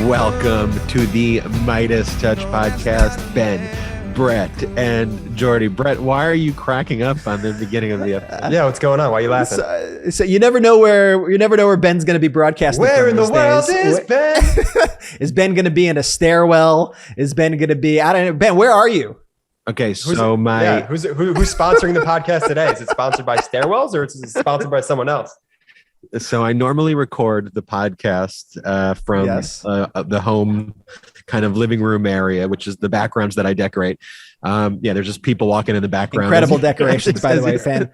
Welcome to the MeidasTouch podcast. Ben, Brett, and Jordy. Brett, why are you cracking up on the beginning of the episode? Yeah, what's going on? Why are you laughing? So you never know where Ben's going to be broadcasting. Where in the world days. is Ben? Is Ben going to be in a stairwell? Is Ben going to be? I don't know. Ben, where are you? Okay, who's sponsoring the podcast today? Is it sponsored by Stairwells or is it sponsored by someone else? So I normally record the podcast from the home kind of living room area, which is the backgrounds that I decorate. There's just people walking in the background. Incredible decorations, by the way. Fan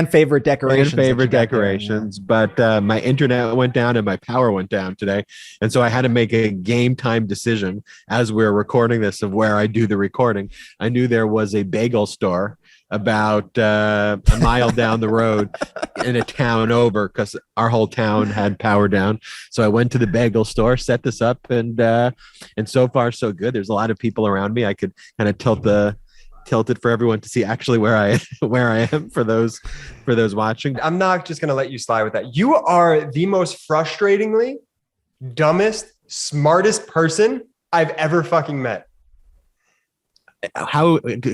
favorite decorations. Fan favorite decorations. But my internet went down and my power went down today. And so I had to make a game time decision as we're recording this of where I do the recording. I knew there was a bagel store about a mile down the road in a town over because our whole town had power down. So I went to the bagel store, set this up, and so far so good. There's a lot of people around me. I could kind of tilt it for everyone to see actually where I am for those watching. I'm not just going to let you slide with that. You are the most frustratingly dumbest, smartest person I've ever fucking met.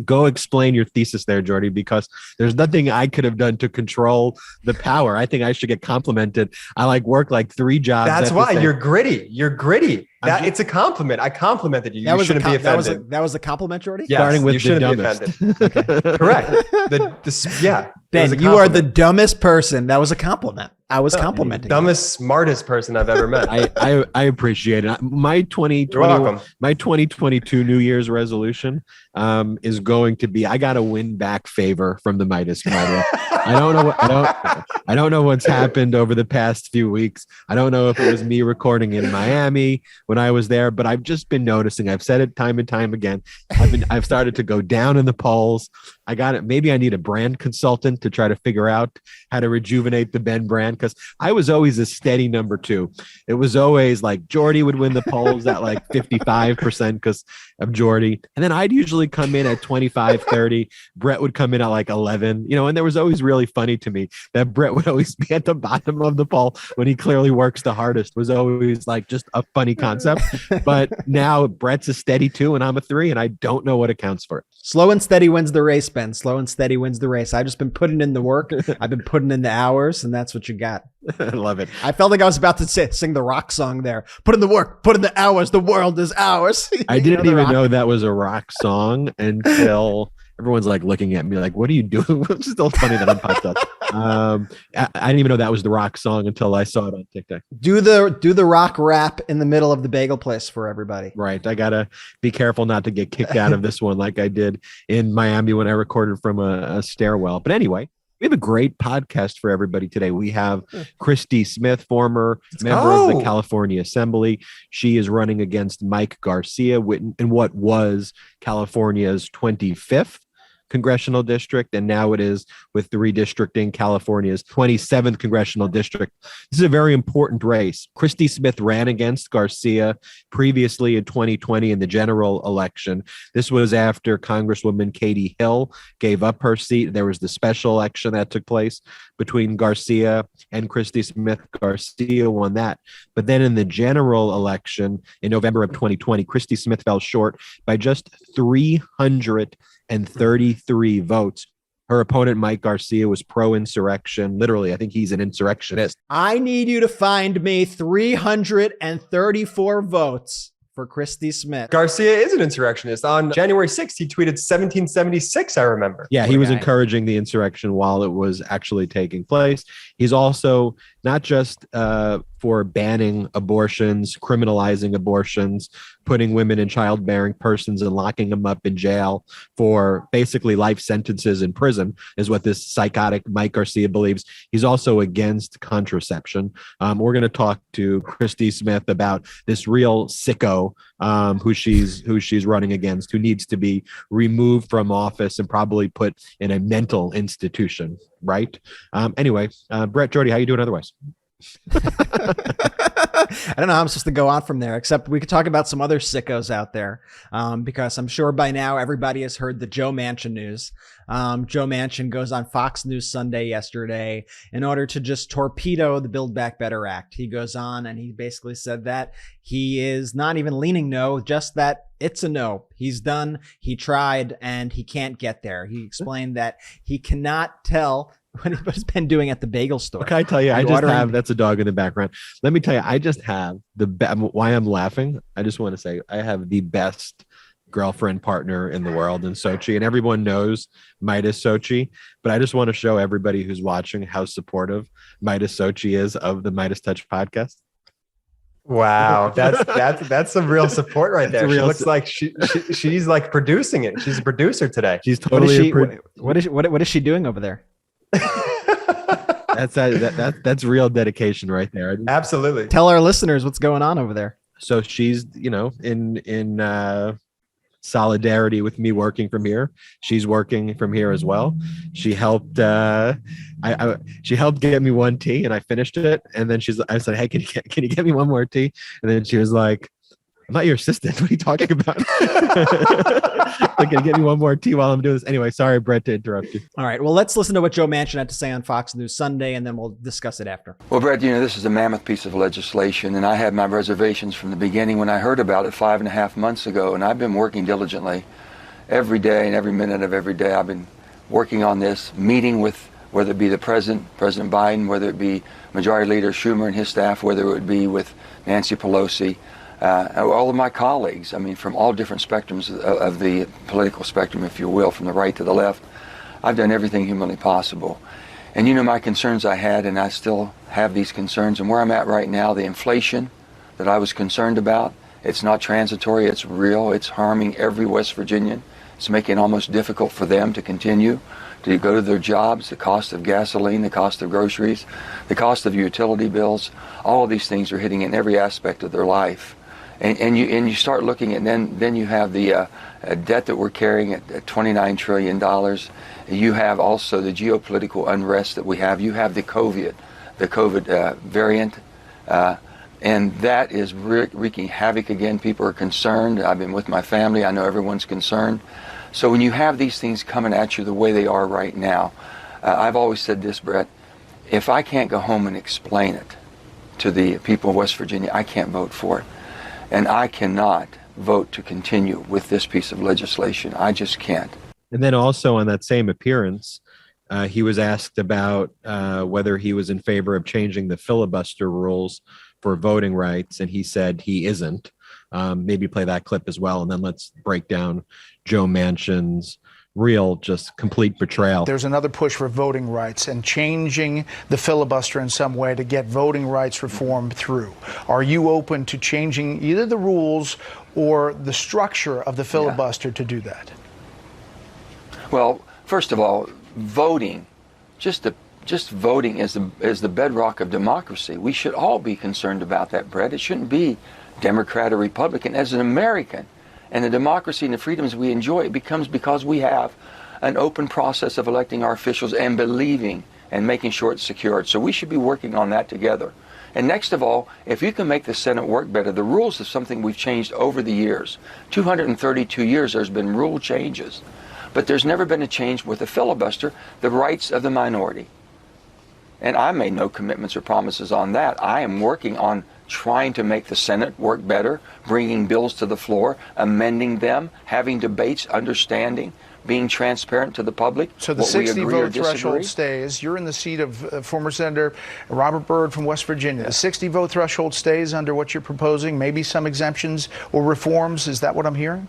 Go explain your thesis there, Jordy, because there's nothing I could have done to control the power. I think I should get complimented. I work 3 jobs. That's why you're gritty. It's a compliment. I complimented you. You shouldn't be offended. That was a compliment, Jordy? Yes, starting with you shouldn't be offended. Okay. Correct. Ben, you are the dumbest person. That was a compliment. I was complimenting. Dumbest, smartest person I've ever met. I appreciate it. My 2022 New Year's resolution is going to be I got to win back favor from the Meidas Committee. I don't know what's happened over the past few weeks. I don't know if it was me recording in Miami when I was there, but I've just been noticing. I've said it time and time again. I've started to go down in the polls. I got it. Maybe I need a brand consultant to try to figure out how to rejuvenate the Ben brand, because I was always a steady number 2. It was always Jordy would win the polls at 55% because of Jordy. And then I'd usually come in at 25, 30. Brett would come in at 11, and there was always really funny to me that Brett would always be at the bottom of the poll when he clearly works the hardest. It was always just a funny concept. But now Brett's a steady 2 and I'm a 3, and I don't know what accounts for it. Slow and steady wins the race, Ben. Slow and steady wins the race. I've just been putting in the work. I've been putting in the hours, and that's what you got. I love it. I felt like I was about to sing the rock song there. Put in the work, put in the hours. The world is ours. I didn't even know that was a rock song until everyone's looking at me what are you doing? It's still funny that I'm popped up. I didn't even know that was the rock song until I saw it on TikTok. Do the rock rap in the middle of the bagel place for everybody. Right. I gotta be careful not to get kicked out of this one like I did in Miami when I recorded from a stairwell. But anyway, we have a great podcast for everybody today. We have Christy Smith, former member of the California Assembly. She is running against Mike Garcia in what was California's 25th congressional district, and now it is with the redistricting California's 27th congressional district. This is a very important race. Christy Smith ran against Garcia previously in 2020 in the general election. This was after Congresswoman Katie Hill gave up her seat. There was the special election that took place between Garcia and Christy Smith. Garcia won that. But then in the general election in November of 2020, Christy Smith fell short by just 333 votes. Her opponent, Mike Garcia, was pro-insurrection. Literally, I think he's an insurrectionist. I need you to find me 334 votes for Christy Smith. Garcia is an insurrectionist. On January 6th, he tweeted 1776, I remember. Yeah, he was encouraging the insurrection while it was actually taking place. He's also not just for banning abortions, criminalizing abortions, putting women and childbearing persons and locking them up in jail for basically life sentences in prison, is what this psychotic Mike Garcia believes. He's also against contraception. We're going to talk to Christy Smith about this real sicko who she's running against, who needs to be removed from office and probably put in a mental institution, right? Anyway, Brett, Jordy, how you doing otherwise? I don't know how I'm supposed to go on from there, except we could talk about some other sickos out there, because I'm sure by now everybody has heard the Joe Manchin news. Joe Manchin goes on Fox News Sunday yesterday in order to just torpedo the Build Back Better Act. He goes on and he basically said that he is not even leaning no, just that it's a no. He's done. He tried and he can't get there. He explained that he cannot tell what he's been doing at the bagel store. Can I tell you, that's a dog in the background. Let me tell you, I just have why I'm laughing. I just want to say I have the best girlfriend partner in the world in Sochi, and everyone knows MeidasTouch, but I just want to show everybody who's watching how supportive MeidasTouch is of the MeidasTouch podcast. Wow, that's some real support right there. She looks like she's like producing it. She's a producer today. She's totally. What is she doing over there? That's real dedication right there. Absolutely. Tell our listeners what's going on over there. So she's, in solidarity with me working from here. She's working from here as well. She helped. She helped get me one tea, and I finished it. And then I said, "Hey, can you get me one more tea?" And then she was like, "I'm not your assistant. What are you talking about?" Like, can you get me one more tea while I'm doing this? Anyway, sorry, Brett, to interrupt you. All right. Well, let's listen to what Joe Manchin had to say on Fox News Sunday, and then we'll discuss it after. Well, Brett, this is a mammoth piece of legislation, and I had my reservations from the beginning when I heard about it 5.5 months ago, and I've been working diligently every day and every minute of every day. I've been working on this, meeting with, whether it be the President Biden, whether it be Majority Leader Schumer and his staff, whether it would be with Nancy Pelosi, all of my colleagues, from all different spectrums of the political spectrum, if you will, from the right to the left. I've done everything humanly possible. And my concerns I had, and I still have these concerns, and where I'm at right now, the inflation that I was concerned about, it's not transitory, it's real, it's harming every West Virginian. It's making it almost difficult for them to continue to go to their jobs, the cost of gasoline, the cost of groceries, the cost of utility bills, all of these things are hitting in every aspect of their life. And you start looking at then you have the debt that we're carrying at $29 trillion. You have also the geopolitical unrest that we have. You have the COVID variant, and that is wreaking havoc again. People are concerned. I've been with my family. I know everyone's concerned. So when you have these things coming at you the way they are right now, I've always said this, Brett, if I can't go home and explain it to the people of West Virginia, I can't vote for it. And I cannot vote to continue with this piece of legislation. I just can't. And then also on that same appearance, he was asked about whether he was in favor of changing the filibuster rules for voting rights, and he said he isn't. Maybe play that clip as well, and then let's break down Joe Manchin's real, just complete betrayal. There's another push for voting rights and changing the filibuster in some way to get voting rights reform through. Are you open to changing either the rules or the structure of the filibuster to do that? Well, first of all, voting, just voting is the bedrock of democracy. We should all be concerned about that, Brett. It shouldn't be Democrat or Republican. As an American, and the democracy and the freedoms we enjoy, it becomes because we have an open process of electing our officials and believing and making sure it's secured. So we should be working on that together. And next of all, if you can make the Senate work better, the rules is something we've changed over the years. 232 years there's been rule changes. But there's never been a change with the filibuster, the rights of the minority. And I made no commitments or promises on that. I am working on trying to make the Senate work better, bringing bills to the floor, amending them, having debates, understanding, being transparent to the public. So the 60-vote threshold stays. You're in the seat of former Senator Robert Byrd from West Virginia. Yes. The 60-vote threshold stays under what you're proposing, maybe some exemptions or reforms. Is that what I'm hearing?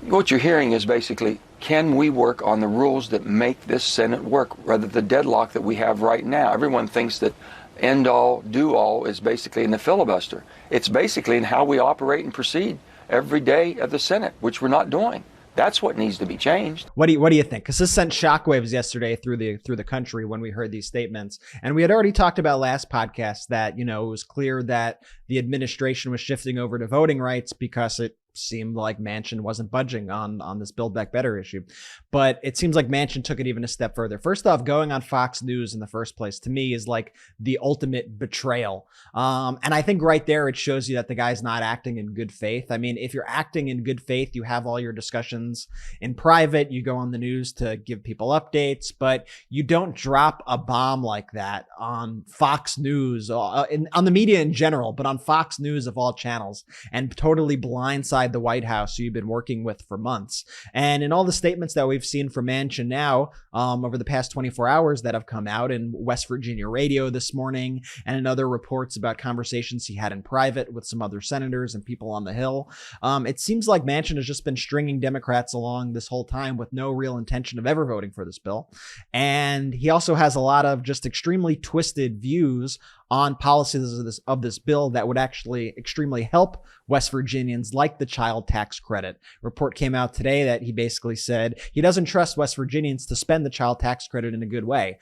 What you're hearing is basically, can we work on the rules that make this Senate work, rather than the deadlock that we have right now? Everyone thinks that end all, do all is basically in the filibuster. It's basically in how we operate and proceed every day of the Senate, which we're not doing. That's what needs to be changed. What do you think? Because this sent shockwaves yesterday through the country when we heard these statements. And we had already talked about last podcast that, it was clear that the administration was shifting over to voting rights because it seemed like Manchin wasn't budging on this Build Back Better issue. But it seems like Manchin took it even a step further. First off, going on Fox News in the first place, to me, is like the ultimate betrayal. And I think right there, it shows you that the guy's not acting in good faith. I mean, if you're acting in good faith, you have all your discussions in private, you go on the news to give people updates, but you don't drop a bomb like that on Fox News, on the media in general, but on Fox News of all channels, and totally blindside the White House, who you've been working with for months. And in all the statements that we've seen from Manchin now over the past 24 hours that have come out in West Virginia radio this morning, and in other reports about conversations he had in private with some other senators and people on the Hill, it seems like Manchin has just been stringing Democrats along this whole time with no real intention of ever voting for this bill. And he also has a lot of just extremely twisted views on policies of this bill that would actually extremely help West Virginians, like the child tax credit. Report came out today that he basically said he doesn't trust West Virginians to spend the child tax credit in a good way.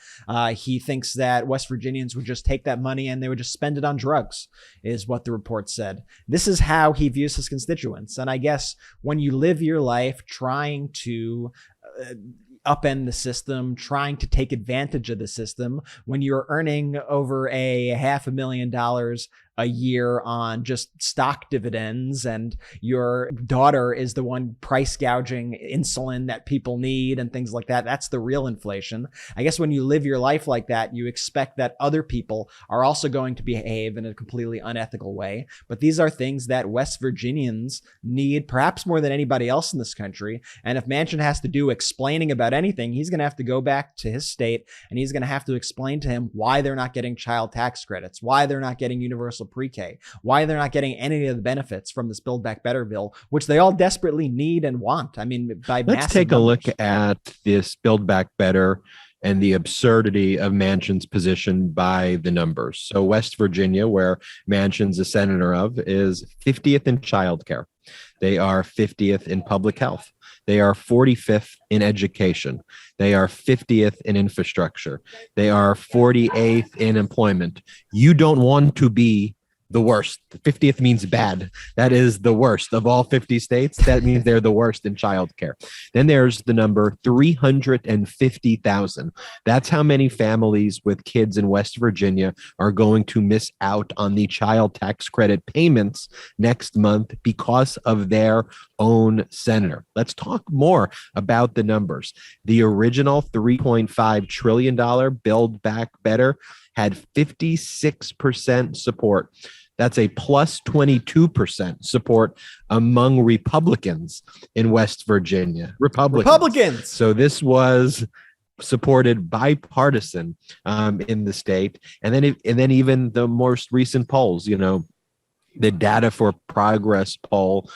He thinks that West Virginians would just take that money and they would just spend it on drugs, is what the report said. This is how he views his constituents. And I guess when you live your life trying to upend the system, trying to take advantage of the system, when you're earning over $500,000 a year on just stock dividends, and your daughter is the one price gouging insulin that people need and things like that. That's the real inflation. I guess when you live your life like that, you expect that other people are also going to behave in a completely unethical way. But these are things that West Virginians need, perhaps more than anybody else in this country. And if Manchin has to do explaining about anything, he's going to have to go back to his state and he's going to have to explain to him why they're not getting child tax credits, why they're not getting universal pre-K, why they're not getting any of the benefits from this Build Back Better bill, which they all desperately need and want. I mean, by let's take a look at this Build Back Better and the absurdity of Manchin's position by the numbers. So West Virginia, where Manchin's a senator of, is 50th in childcare. They are 50th in public health. They are 45th in education. They are 50th in infrastructure. They are 48th in employment. You don't want to be the worst. 50th means bad. That is the worst of all 50 states. That means they're the worst in childcare. Then there's the number 350,000. That's how many families with kids in West Virginia are going to miss out on the child tax credit payments next month because of their own senator. Let's talk more about the numbers. The original $3.5 trillion Build Back Better had 56% support. That's a plus 22% support among Republicans in West Virginia. Republicans. So this was supported bipartisan in the state. And then even the most recent polls, the Data for Progress poll,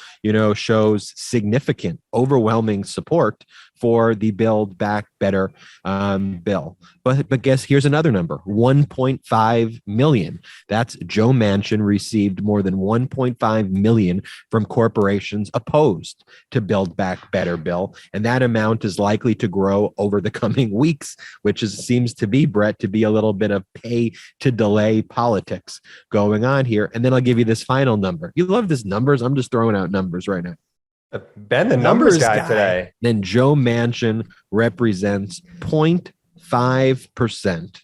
shows significant, overwhelming support for the Build Back Better bill. But guess, here's another number, 1.5 million. That's Joe Manchin received more than 1.5 million from corporations opposed to Build Back Better bill. And that amount is likely to grow over the coming weeks, which seems to be, Brett, to be a little bit of pay to delay politics going on here. And then I'll give you this final number. You love this numbers. I'm just throwing out numbers right now. Ben, the numbers guy today. Then Joe Manchin represents 0.5%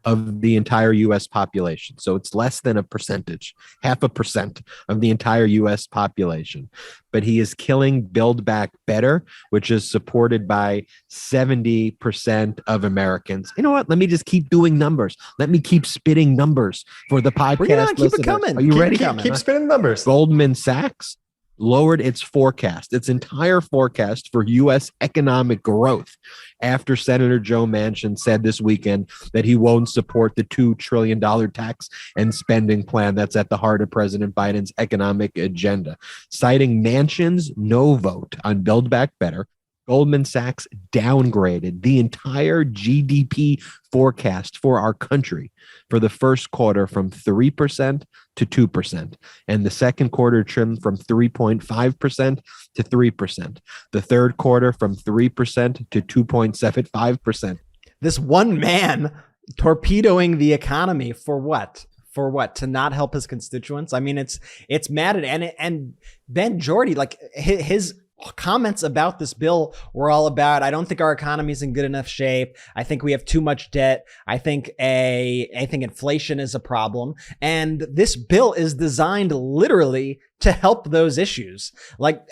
of the entire U.S. population. So it's less than a percentage, 0.5% of the entire U.S. population. But he is killing Build Back Better, which is supported by 70% of Americans. You know what? Let me just keep doing numbers. Let me keep spitting numbers for the podcast. Bring it on, keep it coming. Are you ready? Keep spitting numbers. Goldman Sachs lowered its forecast, its entire forecast for U.S. economic growth after Senator Joe Manchin said this weekend that he won't support the $2 trillion tax and spending plan that's at the heart of President Biden's economic agenda. Citing Manchin's no vote on Build Back Better, Goldman Sachs downgraded the entire GDP forecast for our country for the first quarter from 3% to 2%, and the second quarter trimmed from 3.5% to 3%, the third quarter from 3% to 2.75%. This one man torpedoing the economy for what? for what? To not help his constituents? I mean, it's mad at, and Ben Jordy, like his comments about this bill were all about, I don't think our economy is in good enough shape. I think we have too much debt. I think inflation is a problem. And this bill is designed literally to help those issues. Like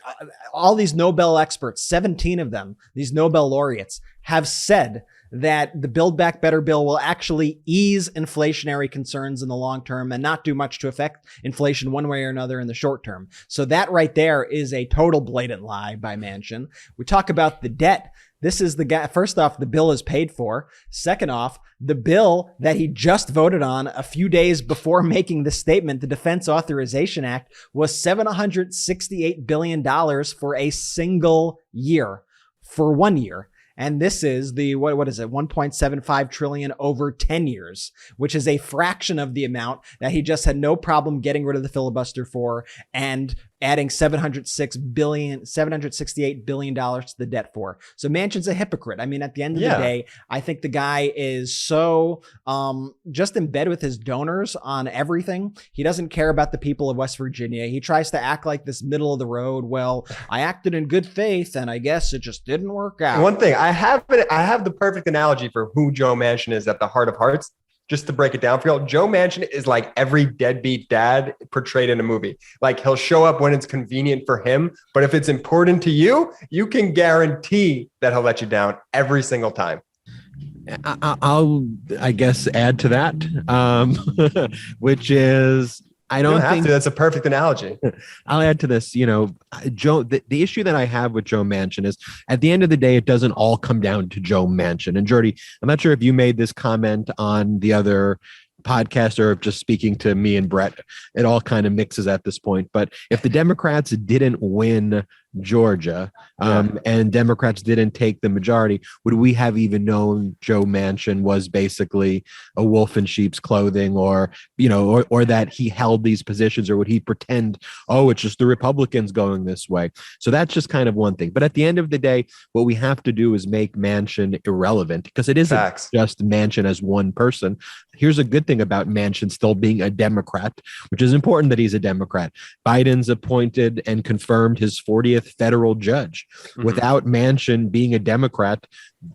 all these Nobel experts, 17 of them, these Nobel laureates, have said that the Build Back Better bill will actually ease inflationary concerns in the long term and not do much to affect inflation one way or another in the short term. So that right there is a total blatant lie by Manchin. We talk about the debt. This is the guy. First off, the bill is paid for. Second off, the bill that he just voted on a few days before making the statement, the Defense Authorization Act, was $768 billion for a single year, for 1 year. And this is the, what is it, 1.75 trillion over 10 years, which is a fraction of the amount that he just had no problem getting rid of the filibuster for and adding $768 billion to the debt for. So Manchin's a hypocrite. I mean, at the end of the day, I think the guy is so just in bed with his donors on everything. He doesn't care about the people of West Virginia. He tries to act like this middle of the road. Well, I acted in good faith and I guess it just didn't work out. One thing, I have the perfect analogy for who Joe Manchin is at the heart of hearts. Just to break it down for y'all, Joe Manchin is like every deadbeat dad portrayed in a movie. Like he'll show up when it's convenient for him, but if it's important to you, you can guarantee that he'll let you down every single time. I'll, I guess, add to that, which is, I don't think that's a perfect analogy. I'll add to this. You know, Joe, the issue that I have with Joe Manchin is at the end of the day, it doesn't all come down to Joe Manchin. And Jordy, I'm not sure if you made this comment on the other podcast or just speaking to me and Brett, it all kind of mixes at this point. But if the Democrats didn't win Georgia and Democrats didn't take the majority, would we have even known Joe Manchin was basically a wolf in sheep's clothing, or, you know, or that he held these positions, or would he pretend, oh, it's just the Republicans going this way? So that's just kind of one thing. But at the end of the day, what we have to do is make Manchin irrelevant, because it isn't just Manchin as one person. Here's a good thing about Manchin still being a Democrat, which is important that he's a Democrat. Biden's appointed and confirmed his 40th federal judge. Without Manchin being a Democrat,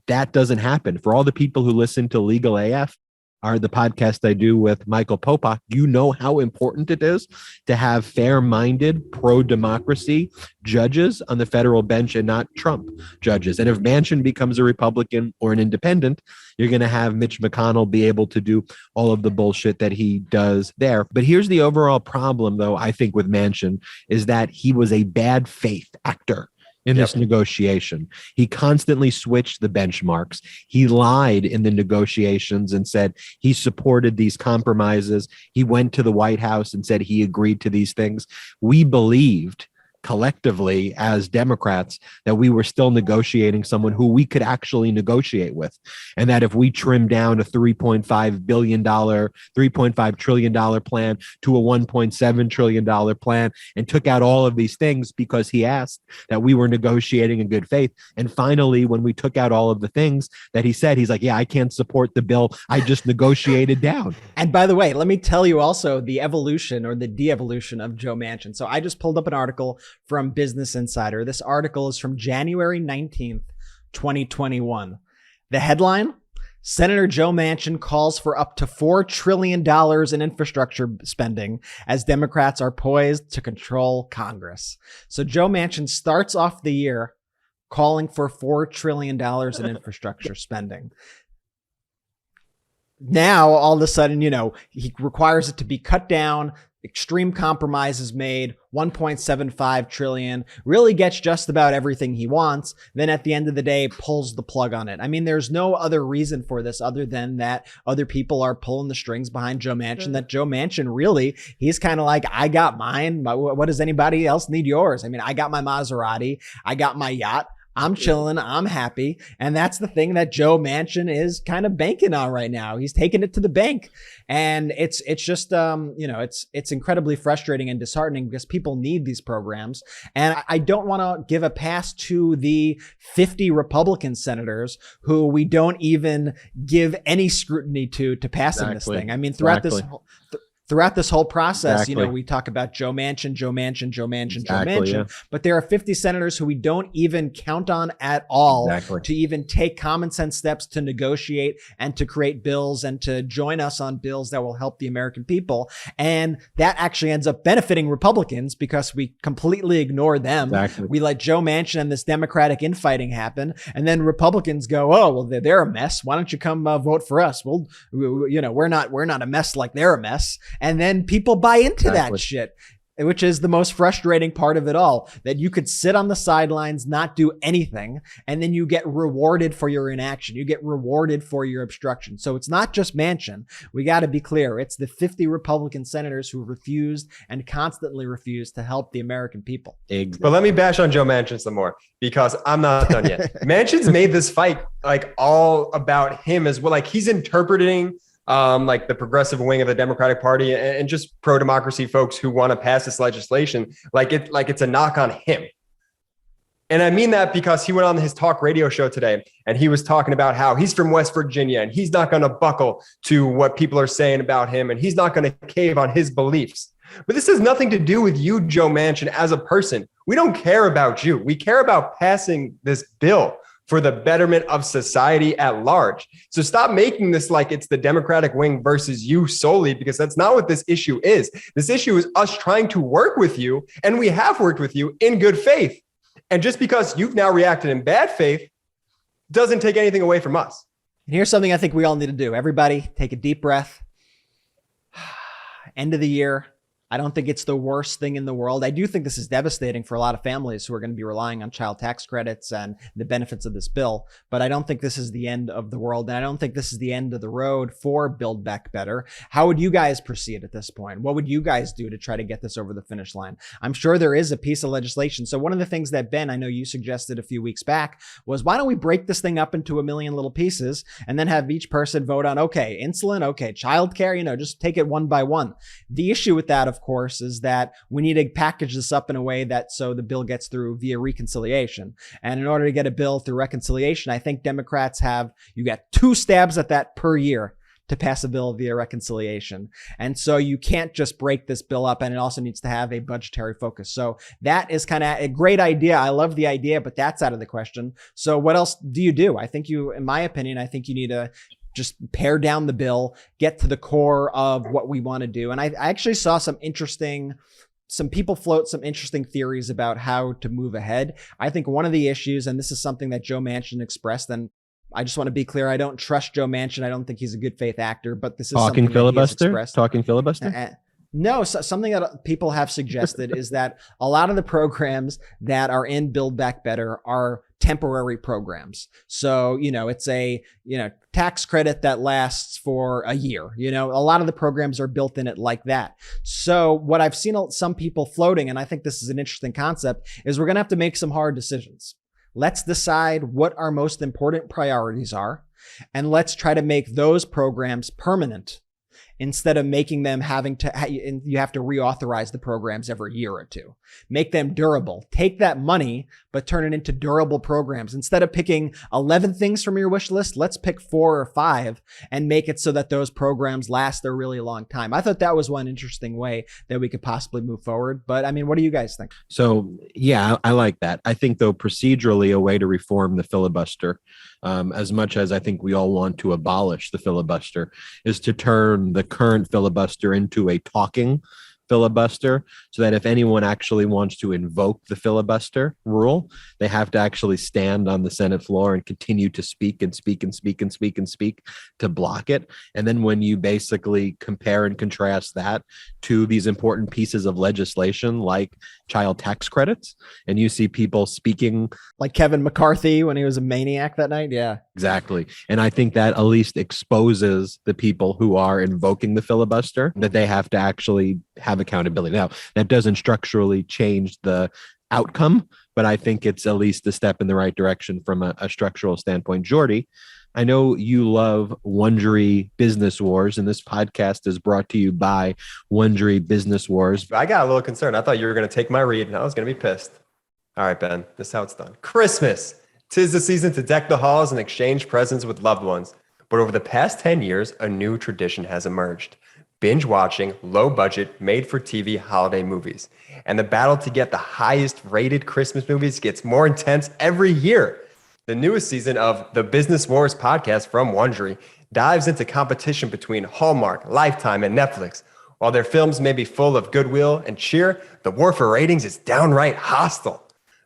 that doesn't happen. For all the people who listen to Legal AF, the podcast I do with Michael Popak, you know how important it is to have fair-minded, pro-democracy judges on the federal bench and not Trump judges. And if Manchin becomes a Republican or an independent, you're going to have Mitch McConnell be able to do all of the bullshit that he does there. But here's the overall problem, though, I think, with Manchin, is that he was a bad faith actor in this negotiation. He constantly switched the benchmarks. He lied in the negotiations and said he supported these compromises. He went to the White House and said he agreed to these things. We believed collectively as Democrats that we were still negotiating someone who we could actually negotiate with. And that if we trimmed down a $3.5 trillion plan to a $1.7 trillion plan and took out all of these things because he asked, that we were negotiating in good faith. And finally, when we took out all of the things that he said, he's like, yeah, I can't support the bill I just negotiated down. And by the way, let me tell you also the evolution or the de-evolution of Joe Manchin. So I just pulled up an article from Business Insider. This article is from January 19th, 2021. The headline: Senator Joe Manchin calls for up to $4 trillion in infrastructure spending as Democrats are poised to control Congress. So Joe Manchin starts off the year calling for $4 trillion in infrastructure spending. Now, all of a sudden, you know, he requires it to be cut down. Extreme compromises made, 1.75 trillion, really gets just about everything he wants. Then at the end of the day, pulls the plug on it. I mean, there's no other reason for this other than that other people are pulling the strings behind Joe Manchin, that Joe Manchin really, he's kind of like, I got mine. What does anybody else need yours? I mean, I got my Maserati. I got my yacht. I'm chilling. I'm happy. And that's the thing that Joe Manchin is kind of banking on right now. He's taking it to the bank. And it's just, you know, it's incredibly frustrating and disheartening because people need these programs. And I don't want to give a pass to the 50 Republican senators who we don't even give any scrutiny to passing this thing. I mean, throughout throughout this whole process, Exactly. we talk about Joe Manchin, Joe Manchin, Joe Manchin, Exactly, Joe Manchin, yeah. but there are 50 senators who we don't even count on at all Exactly. to even take common sense steps to negotiate and to create bills and to join us on bills that will help the American people. And that actually ends up benefiting Republicans because we completely ignore them. Exactly. We let Joe Manchin and this Democratic infighting happen. And then Republicans go, oh, well, they're a mess. Why don't you come vote for us? Well, we're not a mess like they're a mess. And then people buy into that shit, which is the most frustrating part of it all, that you could sit on the sidelines, not do anything, and then you get rewarded for your inaction. You get rewarded for your obstruction. So it's not just Manchin. We got to be clear. It's the 50 Republican senators who refused and constantly refused to help the American people. Exactly. But let me bash on Joe Manchin some more because I'm not done yet. Manchin's made this fight like all about him as well. Like he's interpreting like the progressive wing of the Democratic Party and just pro-democracy folks who want to pass this legislation, like it's a knock on him. And I mean that because he went on his talk radio show today and he was talking about how he's from West Virginia and he's not going to buckle to what people are saying about him and he's not going to cave on his beliefs. But this has nothing to do with you, Joe Manchin, as a person. We don't care about you. We care about passing this bill for the betterment of society at large. So stop making this like it's the Democratic wing versus you solely, because that's not what this issue is. This issue is us trying to work with you, and we have worked with you in good faith. And just because you've now reacted in bad faith doesn't take anything away from us. And here's something I think we all need to do. Everybody take a deep breath. End of the year. I don't think it's the worst thing in the world. I do think this is devastating for a lot of families who are going to be relying on child tax credits and the benefits of this bill. But I don't think this is the end of the world. And I don't think this is the end of the road for Build Back Better. How would you guys proceed at this point? What would you guys do to try to get this over the finish line? I'm sure there is a piece of legislation. So one of the things that Ben, I know you suggested a few weeks back was, why don't we break this thing up into a million little pieces and then have each person vote on, okay, insulin, okay, childcare, just take it one by one. The issue with that, of course, is that we need to package this up in a way that so the bill gets through via reconciliation. And in order to get a bill through reconciliation, I think Democrats you got 2 stabs at that per year to pass a bill via reconciliation. And so you can't just break this bill up, and it also needs to have a budgetary focus. So that is kind of a great idea. I love the idea, but that's out of the question. So what else do you do? I think in my opinion, I think you need to just pare down the bill, get to the core of what we want to do. And I actually saw some people float some interesting theories about how to move ahead. I think one of the issues, and this is something that Joe Manchin expressed, and I just want to be clear, I don't trust Joe Manchin. I don't think he's a good faith actor, but this is Talking filibuster. No, so something that people have suggested is that a lot of the programs that are in Build Back Better are temporary programs. So, it's a, tax credit that lasts for a year. A lot of the programs are built in it like that. So what I've seen some people floating, and I think this is an interesting concept, is we're going to have to make some hard decisions. Let's decide what our most important priorities are, and let's try to make those programs permanent instead of making them you have to reauthorize the programs every year or two. Make them durable. Take that money, but turn it into durable programs. Instead of picking 11 things from your wish list, let's pick 4 or 5 and make it so that those programs last a really long time. I thought that was one interesting way that we could possibly move forward. But I mean, what do you guys think? So, yeah, I like that. I think, though, procedurally, a way to reform the filibuster, as much as I think we all want to abolish the filibuster, is to turn the current filibuster into a talking filibuster, so that if anyone actually wants to invoke the filibuster rule, they have to actually stand on the Senate floor and continue to speak and speak and speak and speak and speak to block it. And then when you basically compare and contrast that to these important pieces of legislation like child tax credits, and you see people speaking like Kevin McCarthy when he was a maniac that night. Yeah, exactly. And I think that at least exposes the people who are invoking the filibuster, that they have to actually have accountability. Now, that doesn't structurally change the outcome, but I think it's at least a step in the right direction from a structural standpoint. Jordy, I know you love Wondery Business Wars, and this podcast is brought to you by Wondery Business Wars. I got a little concerned. I thought you were going to take my read, and I was going to be pissed. All right, Ben, this is how it's done. Christmas. 'Tis the season to deck the halls and exchange presents with loved ones. But over the past 10 years, a new tradition has emerged. binge watching, low budget, made for TV holiday movies. And the battle to get the highest rated Christmas movies gets more intense every year. The newest season of the Business Wars podcast from Wondery dives into competition between Hallmark, Lifetime, and Netflix. While their films may be full of goodwill and cheer, the war for ratings is downright hostile.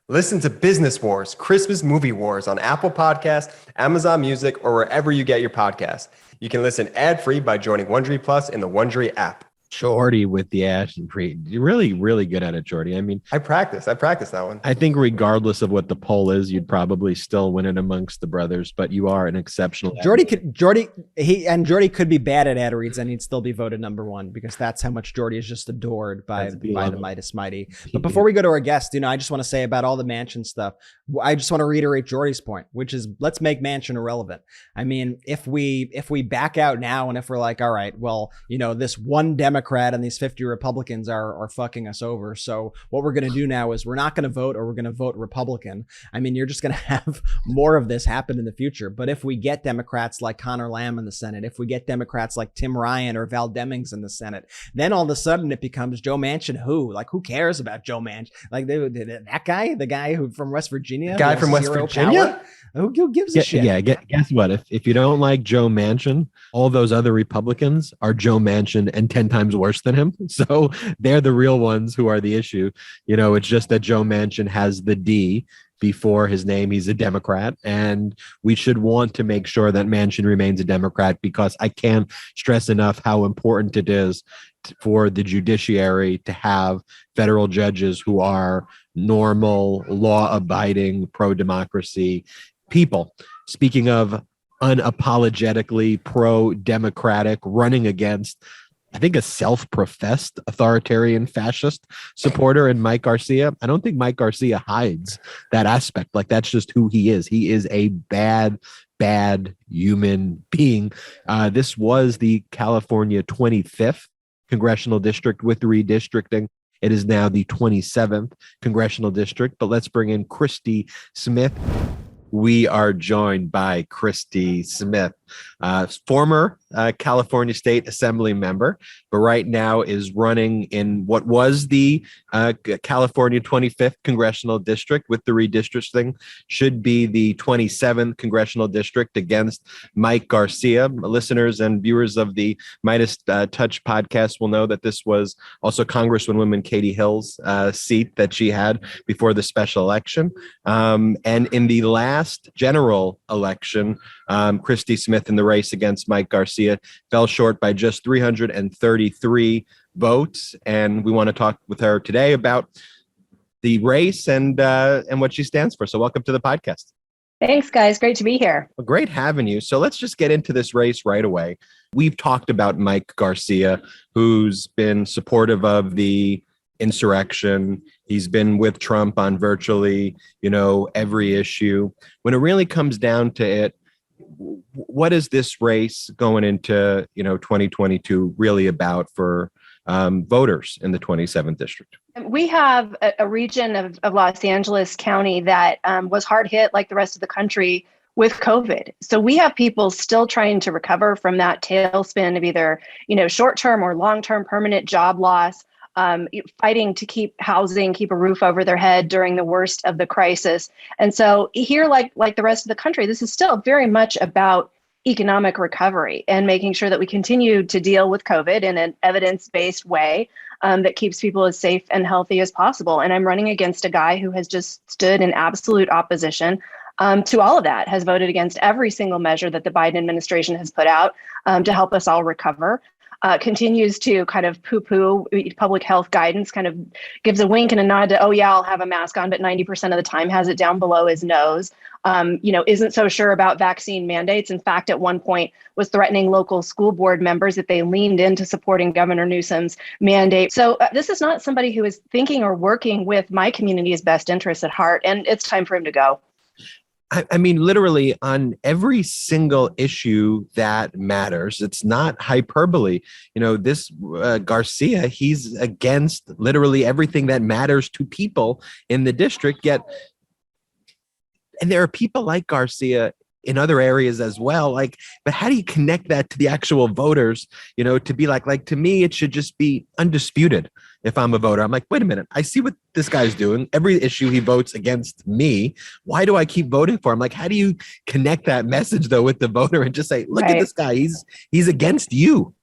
Listen to Business Wars, Christmas Movie Wars on Apple Podcasts, Amazon Music, or wherever you get your podcasts. You can listen ad-free by joining Wondery Plus in the Wondery app. Jordy with the ash and pre. You're really, really good at it, Jordy. I mean, I practice that one. I think regardless of what the poll is, you'd probably still win it amongst the brothers, but you are an exceptional. Jordy could be bad at ad reads and he'd still be voted number one because that's how much Jordy is just adored by the Midas Mighty. But before we go to our guest, I just want to say about all the Manchin stuff, I just want to reiterate Jordy's point, which is let's make Manchin irrelevant. I mean, if we back out now and if we're like, all right, well, this one Democrat and these 50 Republicans are fucking us over. So what we're going to do now is we're not going to vote or we're going to vote Republican. I mean, you're just going to have more of this happen in the future. But if we get Democrats like Connor Lamb in the Senate, if we get Democrats like Tim Ryan or Val Demings in the Senate, then all of a sudden it becomes Joe Manchin. Who cares about Joe Manchin? Like that guy, the guy who from West Virginia, who gives a shit? Yeah. Guess what? If you don't like Joe Manchin, all those other Republicans are Joe Manchin and 10 times worse than him. So they're the real ones who are the issue. It's just that Joe Manchin has the D before his name. He's a Democrat, and we should want to make sure that Manchin remains a Democrat because I can't stress enough how important it is for the judiciary to have federal judges who are normal, law-abiding, pro-democracy people. Speaking of unapologetically pro-democratic, running against, I think, a self-professed authoritarian fascist supporter in Mike Garcia. I don't think Mike Garcia hides that aspect. Like, that's just who he is. He is a bad human being. This was the California 25th congressional district with redistricting. It is now the 27th congressional district, but let's bring in Christy Smith. We are joined by Christy Smith, former California State Assembly member, but right now is running in what was the California 25th Congressional District with the redistricting, should be the 27th Congressional District against Mike Garcia. Listeners and viewers of the MeidasTouch podcast will know that this was also Congresswoman Katie Hill's seat that she had before the special election. And in the last general election, Christy Smith in the race against Mike Garcia fell short by just 333 votes. And we want to talk with her today about the race and what she stands for. So welcome to the podcast. Thanks, guys. Great to be here. Well, great having you. So let's just get into this race right away. We've talked about Mike Garcia, who's been supportive of the insurrection. He's been with Trump on virtually, every issue. When it really comes down to it, what is this race going into, 2022 really about for voters in the 27th district? We have a region of Los Angeles County that was hard hit like the rest of the country with COVID. So we have people still trying to recover from that tailspin of either, short-term or long-term permanent job loss, fighting to keep housing, keep a roof over their head during the worst of the crisis. And so here, like the rest of the country, this is still very much about economic recovery and making sure that we continue to deal with COVID in an evidence-based way that keeps people as safe and healthy as possible. And I'm running against a guy who has just stood in absolute opposition to all of that, has voted against every single measure that the Biden administration has put out to help us all recover. Continues to kind of poo-poo public health guidance, kind of gives a wink and a nod to, oh yeah, I'll have a mask on, but 90% of the time has it down below his nose. Isn't so sure about vaccine mandates. In fact, at one point was threatening local school board members if they leaned into supporting Governor Newsom's mandate. So this is not somebody who is thinking or working with my community's best interests at heart, and it's time for him to go. I mean, literally on every single issue that matters. It's not hyperbole. This Garcia, he's against literally everything that matters to people in the district. Yet, and there are people like Garcia in other areas as well. Like, but how do you connect that to the actual voters? To be like to me, it should just be undisputed. If I'm a voter, I'm like, wait a minute, I see what this guy's doing. Every issue he votes against me. Why do I keep voting for him? Like, how do you connect that message though with the voter and just say, look at this guy, he's against you?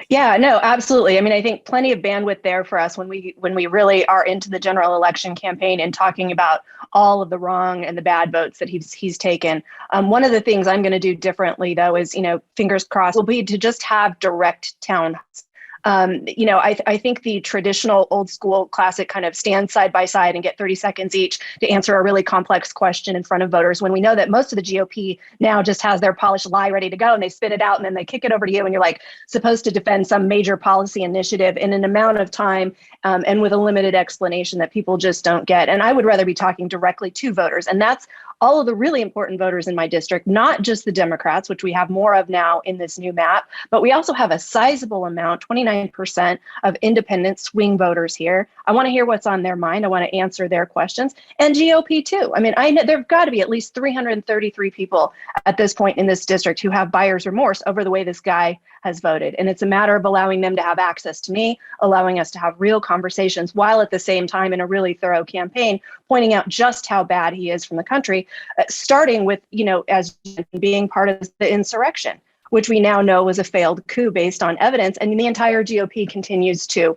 Yeah, no, absolutely. I mean, I think plenty of bandwidth there for us when we really are into the general election campaign and talking about all of the wrong and the bad votes that he's taken. One of the things I'm going to do differently, though, is, fingers crossed, will be to just have direct town halls. I think the traditional old school classic kind of stand side by side and get 30 seconds each to answer a really complex question in front of voters, when we know that most of the GOP now just has their polished lie ready to go and they spit it out and then they kick it over to you and you're like supposed to defend some major policy initiative in an amount of time and with a limited explanation that people just don't get. And I would rather be talking directly to voters. And that's all of the really important voters in my district, not just the Democrats, which we have more of now in this new map, but we also have a sizable amount, 29% of independent swing voters here. I want to hear what's on their mind. I want to answer their questions, and GOP too. I mean, I know there've got to be at least 333 people at this point in this district who have buyer's remorse over the way this guy has voted. And it's a matter of allowing them to have access to me, allowing us to have real conversations while at the same time in a really thorough campaign, pointing out just how bad he is from the country, starting with, as being part of the insurrection, which we now know was a failed coup based on evidence. And the entire GOP continues to,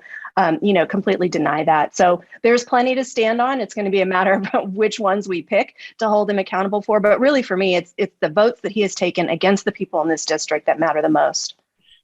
completely deny that. So there's plenty to stand on. It's going to be a matter of which ones we pick to hold him accountable for. But really, for me, it's the votes that he has taken against the people in this district that matter the most.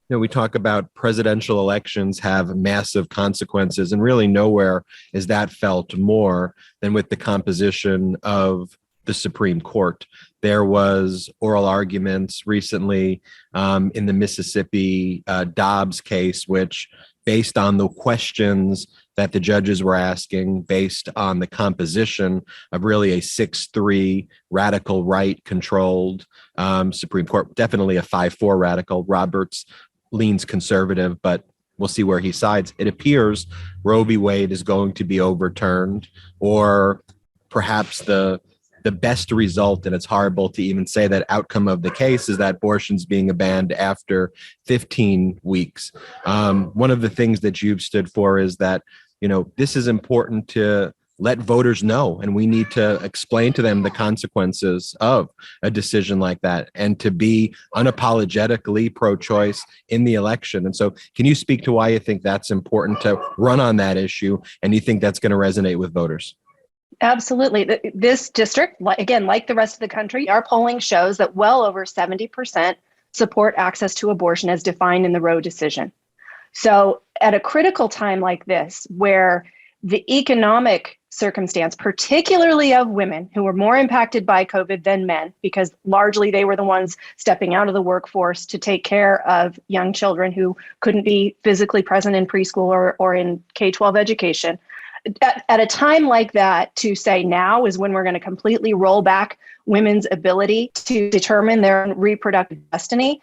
We talk about presidential elections have massive consequences, and really nowhere is that felt more than with the composition of the Supreme Court. There was oral arguments recently in the Mississippi Dobbs case, which, based on the questions that the judges were asking, based on the composition of really a 6-3 radical right controlled Supreme Court, definitely a 5-4 radical. Roberts leans conservative, but we'll see where he sides. It appears Roe v. Wade is going to be overturned, or perhaps the best result, and it's horrible to even say that outcome of the case, is that abortion's being banned after 15 weeks. One of the things that you've stood for is that, this is important to let voters know, and we need to explain to them the consequences of a decision like that, and to be unapologetically pro-choice in the election. And so can you speak to why you think that's important to run on that issue, and you think that's going to resonate with voters? Absolutely. This district, again, like the rest of the country, our polling shows that well over 70% support access to abortion as defined in the Roe decision. So at a critical time like this, where the economic circumstance, particularly of women who were more impacted by COVID than men, because largely they were the ones stepping out of the workforce to take care of young children who couldn't be physically present in preschool or in K-12 education. At a time like that, to say now is when we're going to completely roll back women's ability to determine their reproductive destiny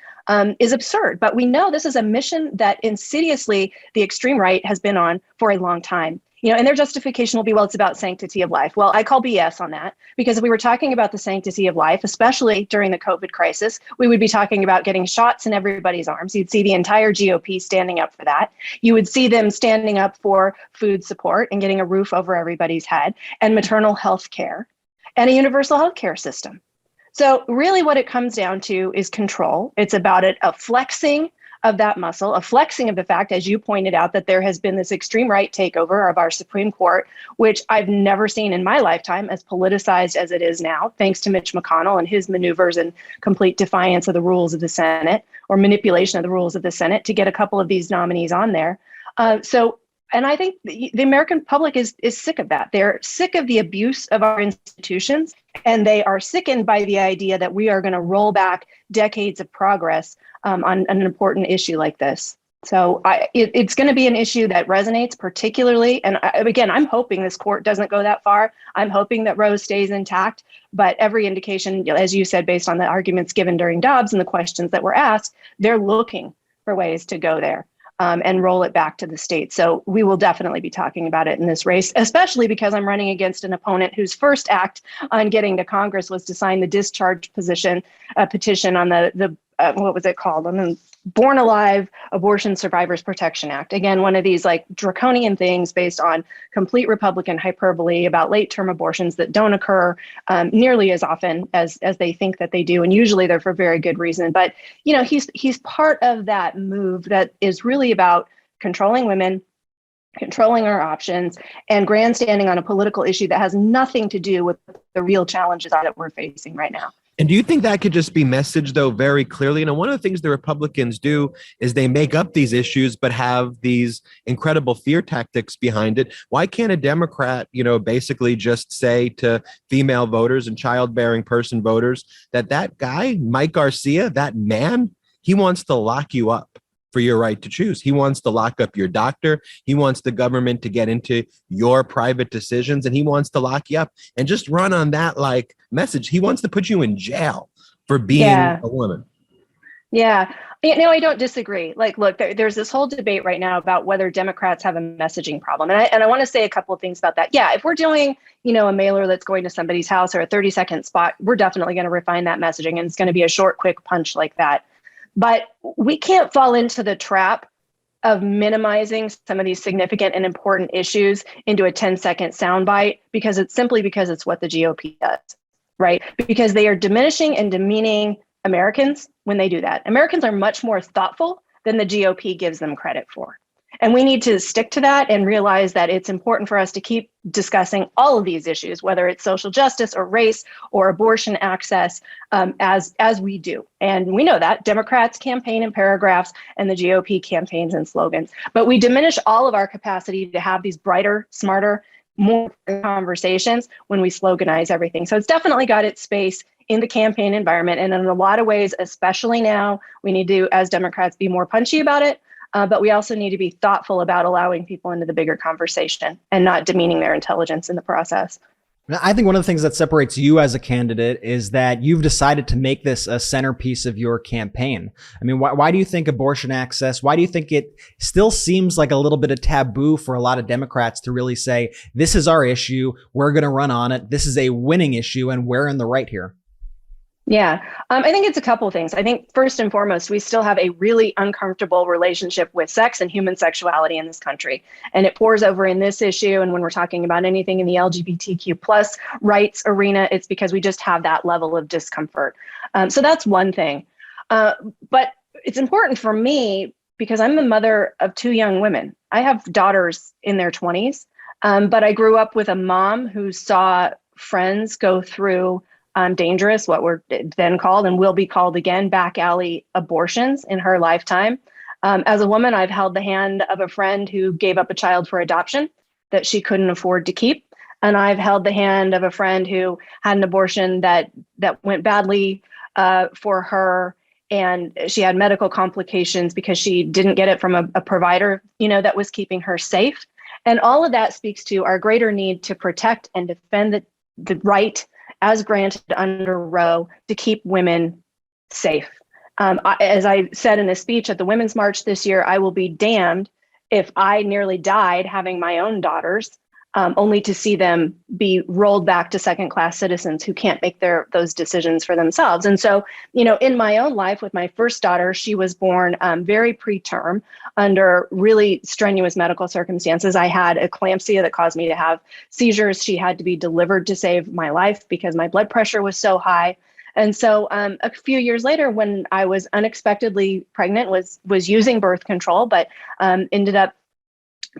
is absurd. But we know this is a mission that insidiously the extreme right has been on for a long time. And their justification will be, well, it's about sanctity of life. Well, I call BS on that, because if we were talking about the sanctity of life, especially during the COVID crisis, we would be talking about getting shots in everybody's arms. You'd see the entire GOP standing up for that. You would see them standing up for food support and getting a roof over everybody's head, and maternal health care, and a universal health care system. So really what it comes down to is control. It's about a flexing of that muscle, a flexing of the fact, as you pointed out, that there has been this extreme right takeover of our Supreme Court, which I've never seen in my lifetime as politicized as it is now, thanks to Mitch McConnell and his maneuvers and complete defiance of the rules of the Senate, or manipulation of the rules of the Senate, to get a couple of these nominees on there. And I think the American public is sick of that. They're sick of the abuse of our institutions, and they are sickened by the idea that we are going to roll back decades of progress on an important issue like this. So it's going to be an issue that resonates particularly. And again, I'm hoping this court doesn't go that far. I'm hoping that Roe stays intact. But every indication, as you said, based on the arguments given during Dobbs and the questions that were asked, they're looking for ways to go there. and roll it back to the state. So we will definitely be talking about it in this race, especially because I'm running against an opponent whose first act on getting to Congress was to sign the discharge petition on the what was it called? On the Born Alive Abortion Survivors Protection Act. Again, one of these like draconian things based on complete Republican hyperbole about late-term abortions that don't occur nearly as often as they think that they do, and usually they're for very good reason. But you know, he's part of that move that is really about controlling women, controlling our options, and grandstanding on a political issue that has nothing to do with the real challenges that we're facing right now. And do you think that could just be messaged, though, very clearly? You know, one of the things the Republicans do is they make up these issues, but have these incredible fear tactics behind it. Why can't a Democrat, you know, basically just say to female voters and childbearing person voters that guy, Mike Garcia, that man, he wants to lock you up for your right to choose. He wants to lock up your doctor. He wants the government to get into your private decisions, and he wants to lock you up and just run on that like message. He wants to put you in jail for being a woman. Yeah. You know, I don't disagree. Like, look, there's this whole debate right now about whether Democrats have a messaging problem. And I want to say a couple of things about that. Yeah, if we're doing, you know, a mailer that's going to somebody's house or a 30-second spot, we're definitely going to refine that messaging. And it's going to be a short, quick punch like that. But we can't fall into the trap of minimizing some of these significant and important issues into a 10-second soundbite because it's what the GOP does, right? Because they are diminishing and demeaning Americans when they do that. Americans are much more thoughtful than the GOP gives them credit for. And we need to stick to that and realize that it's important for us to keep discussing all of these issues, whether it's social justice or race or abortion access, as we do. And we know that Democrats campaign in paragraphs and the GOP campaigns in slogans. But we diminish all of our capacity to have these brighter, smarter, more conversations when we sloganize everything. So it's definitely got its space in the campaign environment. And in a lot of ways, especially now, we need to, as Democrats, be more punchy about it. But we also need to be thoughtful about allowing people into the bigger conversation and not demeaning their intelligence in the process. I think one of the things that separates you as a candidate is that you've decided to make this a centerpiece of your campaign. I mean, why do you think abortion access, why do you think it still seems like a little bit of taboo for a lot of Democrats to really say, this is our issue, we're going to run on it, this is a winning issue, and we're in the right here? Yeah, I think it's a couple of things. I think first and foremost, we still have a really uncomfortable relationship with sex and human sexuality in this country. And it pours over in this issue. And when we're talking about anything in the LGBTQ plus rights arena, it's because we just have that level of discomfort. So that's one thing. But it's important for me because I'm the mother of two young women. I have daughters in their 20s, but I grew up with a mom who saw friends go through dangerous, what were then called and will be called again, back alley abortions in her lifetime. As a woman, I've held the hand of a friend who gave up a child for adoption that she couldn't afford to keep. And I've held the hand of a friend who had an abortion that went badly for her. And she had medical complications because she didn't get it from a provider, you know, that was keeping her safe. And all of that speaks to our greater need to protect and defend the right as granted under Roe to keep women safe. As I said in a speech at the Women's March this year, I will be damned if I nearly died having my own daughters, only to see them be rolled back to second-class citizens who can't make those decisions for themselves. And so, you know, in my own life with my first daughter, she was born very preterm under really strenuous medical circumstances. I had eclampsia that caused me to have seizures. She had to be delivered to save my life because my blood pressure was so high. And so a few years later, when I was unexpectedly pregnant, was using birth control, but ended up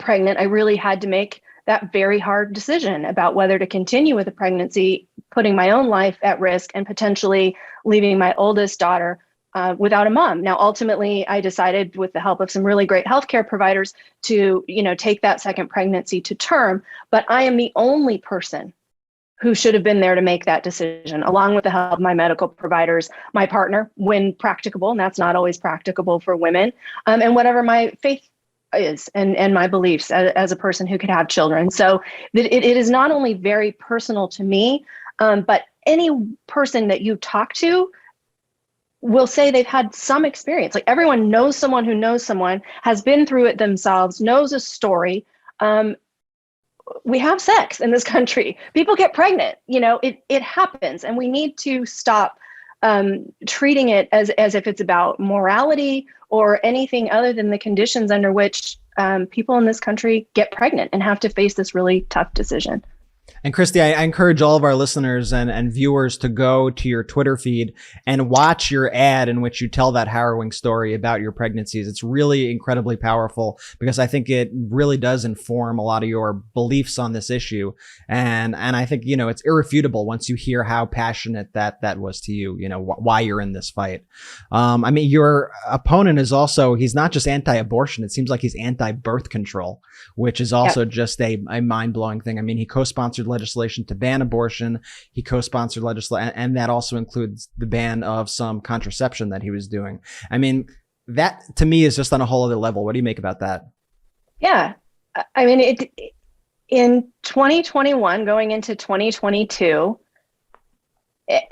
pregnant, I really had to make that very hard decision about whether to continue with the pregnancy, putting my own life at risk and potentially leaving my oldest daughter without a mom. Now, ultimately, I decided with the help of some really great healthcare providers to, you know, take that second pregnancy to term. But I am the only person who should have been there to make that decision, along with the help of my medical providers, my partner, when practicable, and that's not always practicable for women, and whatever my faith is and my beliefs as a person who could have children. So it is not only very personal to me, but any person that you talk to will say they've had some experience. Like everyone knows someone who knows someone, has been through it themselves, knows a story. We have sex in this country. People get pregnant. It happens, and we need to stop treating it as if it's about morality or anything other than the conditions under which people in this country get pregnant and have to face this really tough decision. And Christy, I encourage all of our listeners and viewers to go to your Twitter feed and watch your ad in which you tell that harrowing story about your pregnancies. It's really incredibly powerful because I think it really does inform a lot of your beliefs on this issue. And I think, it's irrefutable once you hear how passionate that was to you, why you're in this fight. Your opponent is also, he's not just anti-abortion. It seems like he's anti-birth control, which is also just a mind-blowing thing. He co-sponsored legislation to ban abortion. He co-sponsored legislation, and that also includes the ban of some contraception that he was doing. That to me is just on a whole other level. What do you make about that? Yeah. In 2021, going into 2022,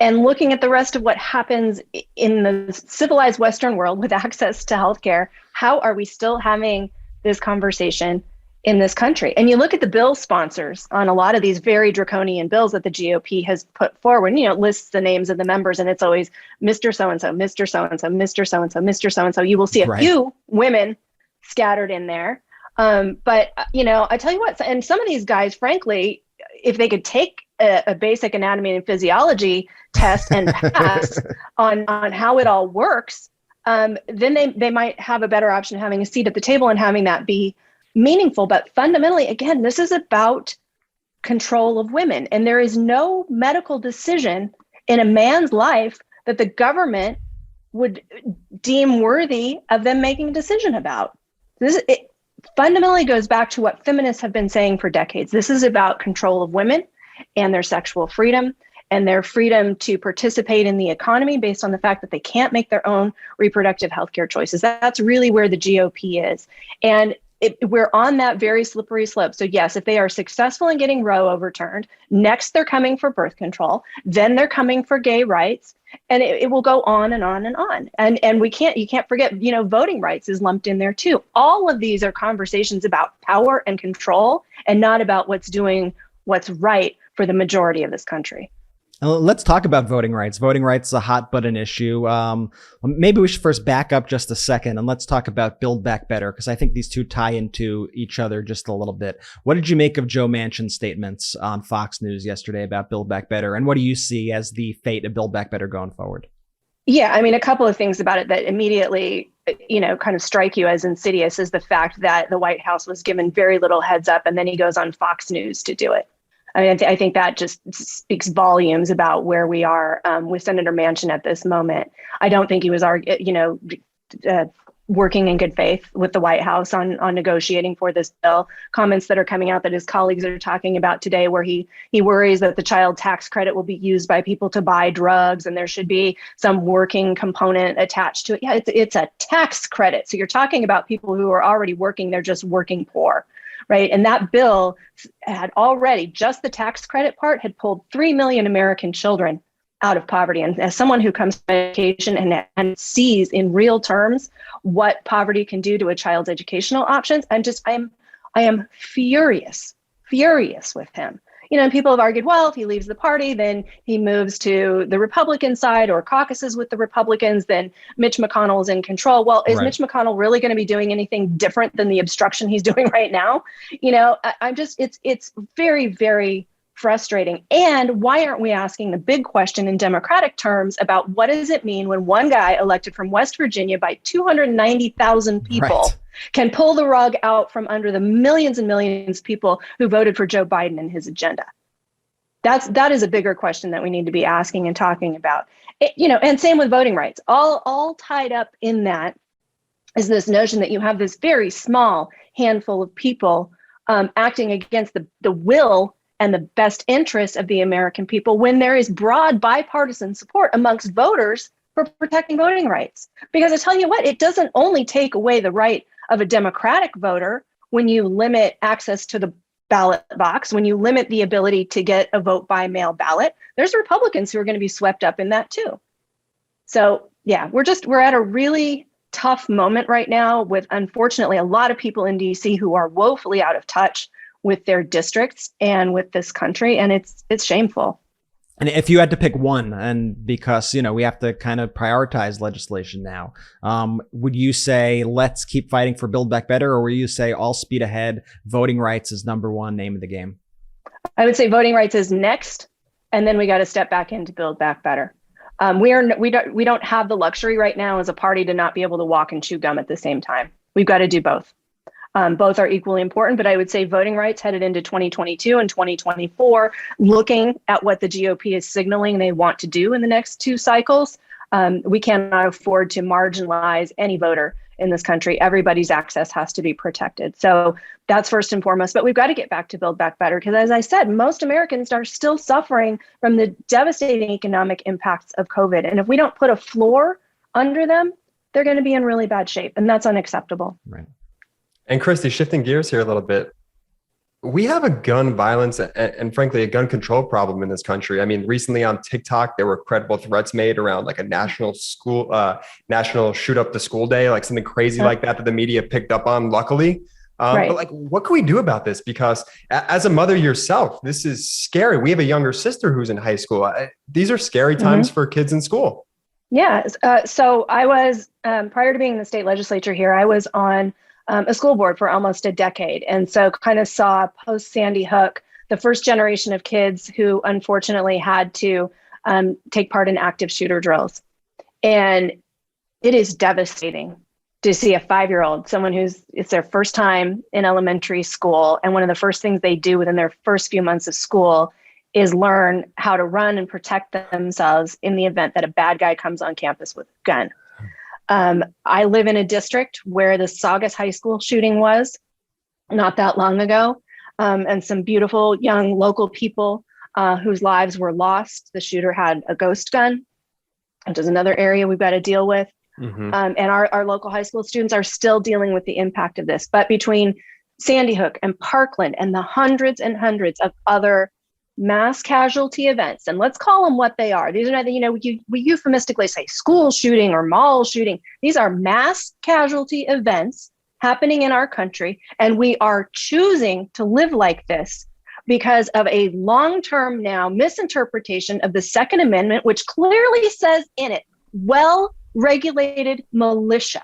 and looking at the rest of what happens in the civilized Western world with access to healthcare, how are we still having this conversation in this country? And you look at the bill sponsors on a lot of these very draconian bills that the GOP has put forward, it lists the names of the members, and it's always Mr. So-and-so, Mr. So-and-so, Mr. So-and-so, Mr. So-and-so. You will see a few women scattered in there. But I tell you what, and some of these guys, frankly, if they could take a basic anatomy and physiology test and pass on how it all works, then they might have a better option of having a seat at the table and having that be meaningful. But fundamentally, again, this is about control of women. And there is no medical decision in a man's life that the government would deem worthy of them making a decision about. It fundamentally goes back to what feminists have been saying for decades. This is about control of women and their sexual freedom and their freedom to participate in the economy based on the fact that they can't make their own reproductive healthcare choices. That's really where the GOP is. And we're on that very slippery slope. So yes, if they are successful in getting Roe overturned, next they're coming for birth control, then they're coming for gay rights, and it will go on and on and on. And you can't forget, voting rights is lumped in there too. All of these are conversations about power and control and not about what's right for the majority of this country. Let's talk about voting rights. Voting rights is a hot button issue. Maybe we should first back up just a second and let's talk about Build Back Better, because I think these two tie into each other just a little bit. What did you make of Joe Manchin's statements on Fox News yesterday about Build Back Better? And what do you see as the fate of Build Back Better going forward? Yeah, a couple of things about it that immediately, kind of strike you as insidious is the fact that the White House was given very little heads up and then he goes on Fox News to do it. I think that just speaks volumes about where we are with Senator Manchin at this moment. I don't think he was, working in good faith with the White House on negotiating for this bill. Comments that are coming out that his colleagues are talking about today, where he worries that the child tax credit will be used by people to buy drugs, and there should be some working component attached to it. Yeah, it's a tax credit. So you're talking about people who are already working; they're just working poor. Right. And that bill had already, just the tax credit part, had pulled 3 million American children out of poverty. And as someone who comes from education and sees in real terms what poverty can do to a child's educational options, I am furious with him. And people have argued, well, if he leaves the party, then he moves to the Republican side or caucuses with the Republicans, then Mitch McConnell is in control. Well, is Mitch McConnell really going to be doing anything different than the obstruction he's doing right now? It's very, very frustrating. And why aren't we asking the big question in Democratic terms about what does it mean when one guy elected from West Virginia by 290,000 people can pull the rug out from under the millions and millions of people who voted for Joe Biden and his agenda? That is a bigger question that we need to be asking and talking about. And same with voting rights. All tied up in that is this notion that you have this very small handful of people acting against the will and the best interests of the American people when there is broad bipartisan support amongst voters for protecting voting rights. Because I tell you what, it doesn't only take away the right of a Democratic voter when you limit access to the ballot box, when you limit the ability to get a vote by mail ballot. There's Republicans who are going to be swept up in that too. So Yeah, we're at a really tough moment right now with, unfortunately, a lot of people in DC who are woefully out of touch with their districts and with this country. And it's shameful. And if you had to pick one, and because, we have to kind of prioritize legislation now, would you say, let's keep fighting for Build Back Better, or would you say all speed ahead, voting rights is number one, name of the game? I would say voting rights is next, and then we got to step back into Build Back Better. We don't have the luxury right now as a party to not be able to walk and chew gum at the same time. We've got to do both. Both are equally important, but I would say voting rights headed into 2022 and 2024, looking at what the GOP is signaling they want to do in the next two cycles, we cannot afford to marginalize any voter in this country. Everybody's access has to be protected. So that's first and foremost, but we've got to get back to Build Back Better, because as I said, most Americans are still suffering from the devastating economic impacts of COVID. And if we don't put a floor under them, they're going to be in really bad shape, and that's unacceptable. Right. And Christy, shifting gears here a little bit, we have a gun violence and frankly, a gun control problem in this country. I mean, recently on TikTok, there were credible threats made around like a national shoot up the school day, like something crazy like that the media picked up on, luckily. But like, what can we do about this? Because as a mother yourself, this is scary. We have a younger sister who's in high school. These are scary times for kids in school. Yeah. So I was, prior to being in the state legislature here, I was on a school board for almost a decade. And so kind of saw post Sandy Hook, the first generation of kids who unfortunately had to take part in active shooter drills. And it is devastating to see a 5-year-old, someone it's their first time in elementary school. And one of the first things they do within their first few months of school is learn how to run and protect themselves in the event that a bad guy comes on campus with a gun. I live in a district where the Saugus High School shooting was not that long ago, and some beautiful young local people whose lives were lost. The shooter had a ghost gun, which is another area we've got to deal with. And our local high school students are still dealing with the impact of this. But between Sandy Hook and Parkland and the hundreds and hundreds of other mass casualty events, and let's call them what they are. These are not, we euphemistically say school shooting or mall shooting. These are mass casualty events happening in our country, and we are choosing to live like this because of a long-term now misinterpretation of the Second Amendment, which clearly says in it, well-regulated militia.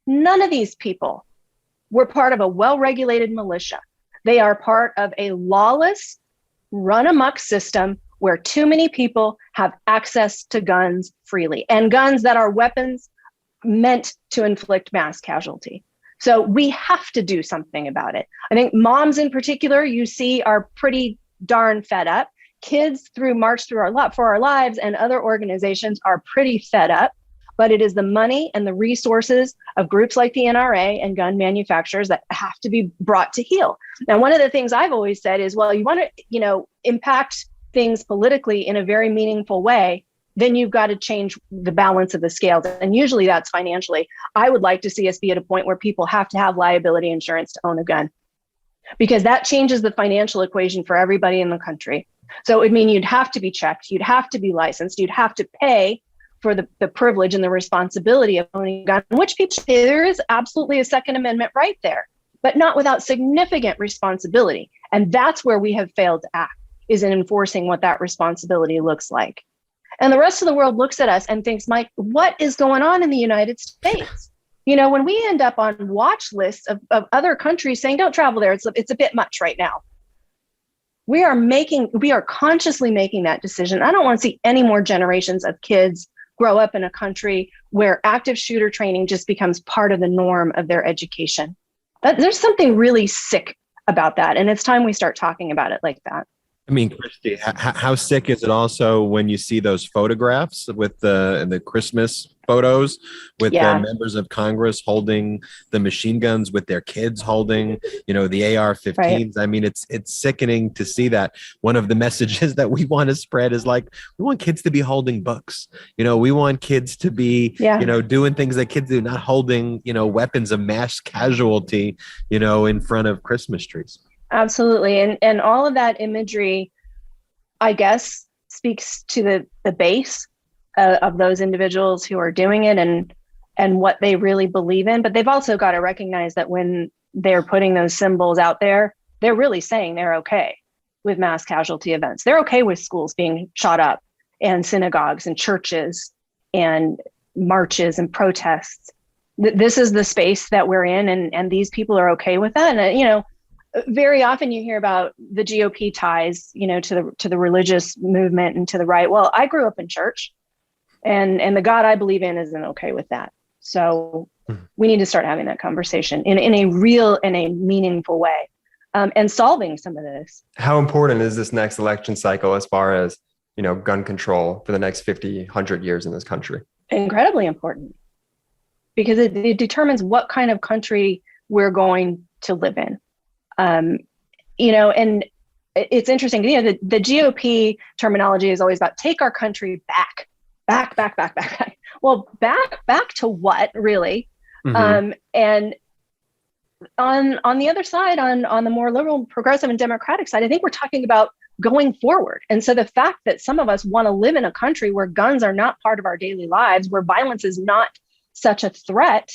None of these people were part of a well-regulated militia. They are part of a lawless, run amok system where too many people have access to guns freely, and guns that are weapons meant to inflict mass casualty. So we have to do something about it. I think moms in particular, you see, are pretty darn fed up. Kids through March for Our Lives and other organizations are pretty fed up, but it is the money and the resources of groups like the NRA and gun manufacturers that have to be brought to heel. Now, one of the things I've always said is, well, you want to, impact things politically in a very meaningful way, then you've got to change the balance of the scales. And usually that's financially. I would like to see us be at a point where people have to have liability insurance to own a gun, because that changes the financial equation for everybody in the country. So it would mean you'd have to be checked, you'd have to be licensed, you'd have to pay for the privilege and the responsibility of owning a gun, which people say there is absolutely a Second Amendment right there, but not without significant responsibility. And that's where we have failed to act, is in enforcing what that responsibility looks like. And the rest of the world looks at us and thinks, Mike, what is going on in the United States? When we end up on watch lists of other countries saying, don't travel there, it's a bit much right now. We are consciously making that decision. I don't want to see any more generations of kids grow up in a country where active shooter training just becomes part of the norm of their education. There's something really sick about that. And it's time we start talking about it like that. I mean, Christy, how sick is it also when you see those photographs with the Christmas photos with the members of Congress holding the machine guns with their kids holding, the AR-15s. Right. I mean, it's sickening to see that. One of the messages that we want to spread is like, we want kids to be holding books. We want kids to be, doing things that kids do, not holding, weapons of mass casualty, in front of Christmas trees. Absolutely. And all of that imagery, I guess, speaks to the base of those individuals who are doing it and what they really believe in. But they've also got to recognize that when they're putting those symbols out there, they're really saying they're okay with mass casualty events. They're okay with schools being shot up and synagogues and churches and marches and protests. This is the space that we're in, and these people are okay with that. And very often you hear about the GOP ties, to the religious movement and to the right. Well, I grew up in church, and the God I believe in isn't okay with that. So we need to start having that conversation in a real and a meaningful way, and solving some of this. How important is this next election cycle as far as, gun control for the next 50, 100 years in this country? Incredibly important, because it determines what kind of country we're going to live in. And it's interesting, the GOP terminology is always about take our country back. Well, back to what, really? Mm-hmm. And on the other side, on the more liberal, progressive, and democratic side, I think we're talking about going forward. And so the fact that some of us want to live in a country where guns are not part of our daily lives, where violence is not such a threat,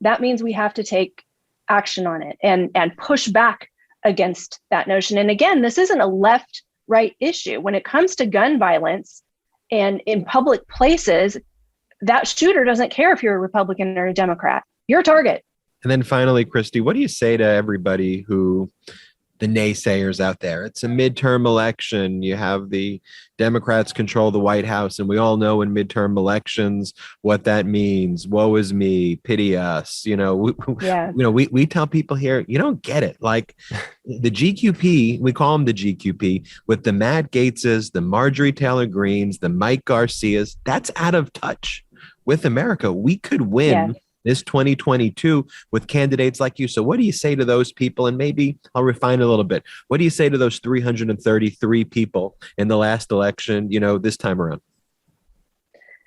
that means we have to take action on it and push back against that notion. And again, this isn't a left-right issue. When it comes to gun violence and in public places, that shooter doesn't care if you're a Republican or a Democrat. You're a target. And then finally, Christy, what do you say to everybody who, the naysayers out there? It's a midterm election. You have the Democrats control the White House, and we all know in midterm elections what that means. Woe is me, pity us. We tell people here, you don't get it. Like the GQP, we call them the GQP, with the Matt Gaetzes, the Marjorie Taylor Greens, the Mike Garcias. That's out of touch with America. We could win this 2022 with candidates like you. So what do you say to those people? And maybe I'll refine it a little bit. What do you say to those 333 people in the last election, this time around?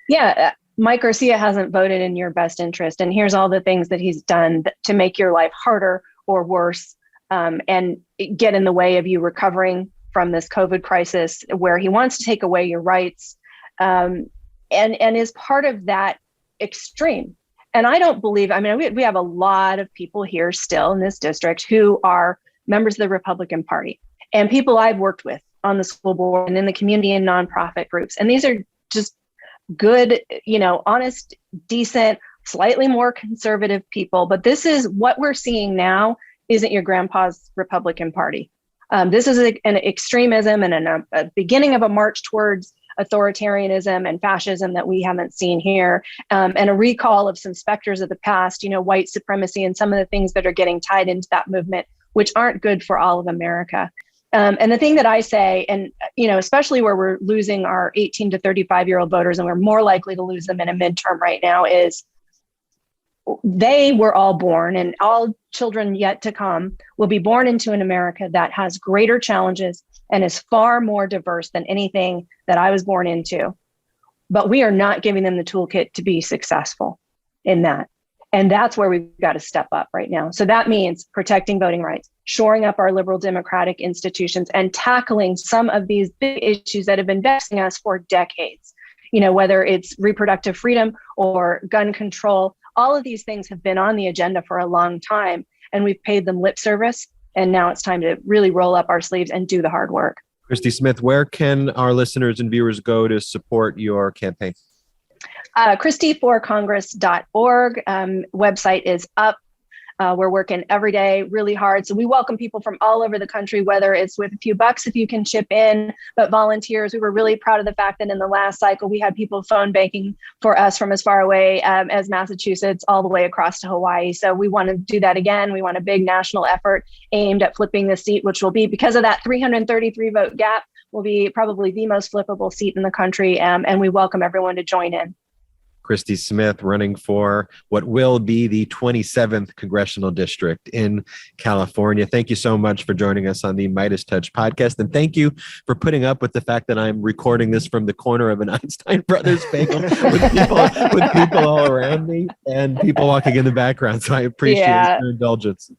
Yeah, Mike Garcia hasn't voted in your best interest. And here's all the things that he's done to make your life harder or worse, and get in the way of you recovering from this COVID crisis, where he wants to take away your rights, and is part of that extreme. And I don't believe, we have a lot of people here still in this district who are members of the Republican Party and people I've worked with on the school board and in the community and nonprofit groups. And these are just good, honest, decent, slightly more conservative people. But this is what we're seeing now isn't your grandpa's Republican Party. This is an extremism and a beginning of a march towards authoritarianism and fascism that we haven't seen here, and a recall of some specters of the past, white supremacy and some of the things that are getting tied into that movement, which aren't good for all of America. And the thing that I say, and especially where we're losing our 18 to 35-year-old voters, and we're more likely to lose them in a midterm right now, is they were all born, and all children yet to come will be born into an America that has greater challenges and is far more diverse than anything that I was born into. But we are not giving them the toolkit to be successful in that. And that's where we've got to step up right now. So that means protecting voting rights, shoring up our liberal democratic institutions, and tackling some of these big issues that have been vexing us for decades. Whether it's reproductive freedom or gun control, all of these things have been on the agenda for a long time, and we've paid them lip service. And now it's time to really roll up our sleeves and do the hard work. Christy Smith, where can our listeners and viewers go to support your campaign? ChristyForCongress.org. Website is up. We're working every day really hard. So we welcome people from all over the country, whether it's with a few bucks if you can chip in, but volunteers. We were really proud of the fact that in the last cycle, we had people phone banking for us from as far away as Massachusetts all the way across to Hawaii. So we want to do that again. We want a big national effort aimed at flipping the seat, which will be, because of that 333 vote gap, will be probably the most flippable seat in the country. And we welcome everyone to join in. Christy Smith running for what will be the 27th Congressional District in California. Thank you so much for joining us on the MeidasTouch podcast. And thank you for putting up with the fact that I'm recording this from the corner of an Einstein Brothers bagel with people all around me and people walking in the background. So I appreciate your indulgence.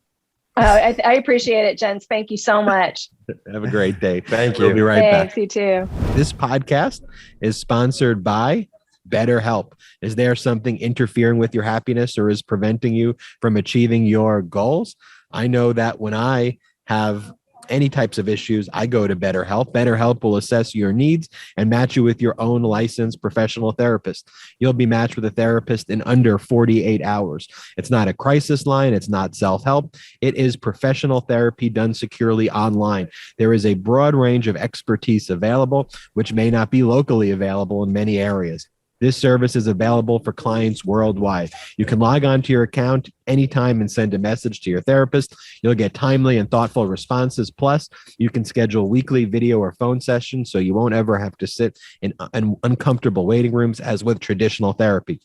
I appreciate it, gents. Thank you so much. Have a great day. Thank you. We'll be right back. Thanks, you too. This podcast is sponsored by BetterHelp. Is there something interfering with your happiness or is preventing you from achieving your goals? I know that when I have any types of issues, I go to BetterHelp. BetterHelp will assess your needs and match you with your own licensed professional therapist. You'll be matched with a therapist in under 48 hours. It's not a crisis line. It's not self-help. It is professional therapy done securely online. There is a broad range of expertise available, which may not be locally available in many areas. This service is available for clients worldwide. You can log on to your account anytime and send a message to your therapist. You'll get timely and thoughtful responses. Plus, you can schedule weekly video or phone sessions so you won't ever have to sit in uncomfortable waiting rooms as with traditional therapy.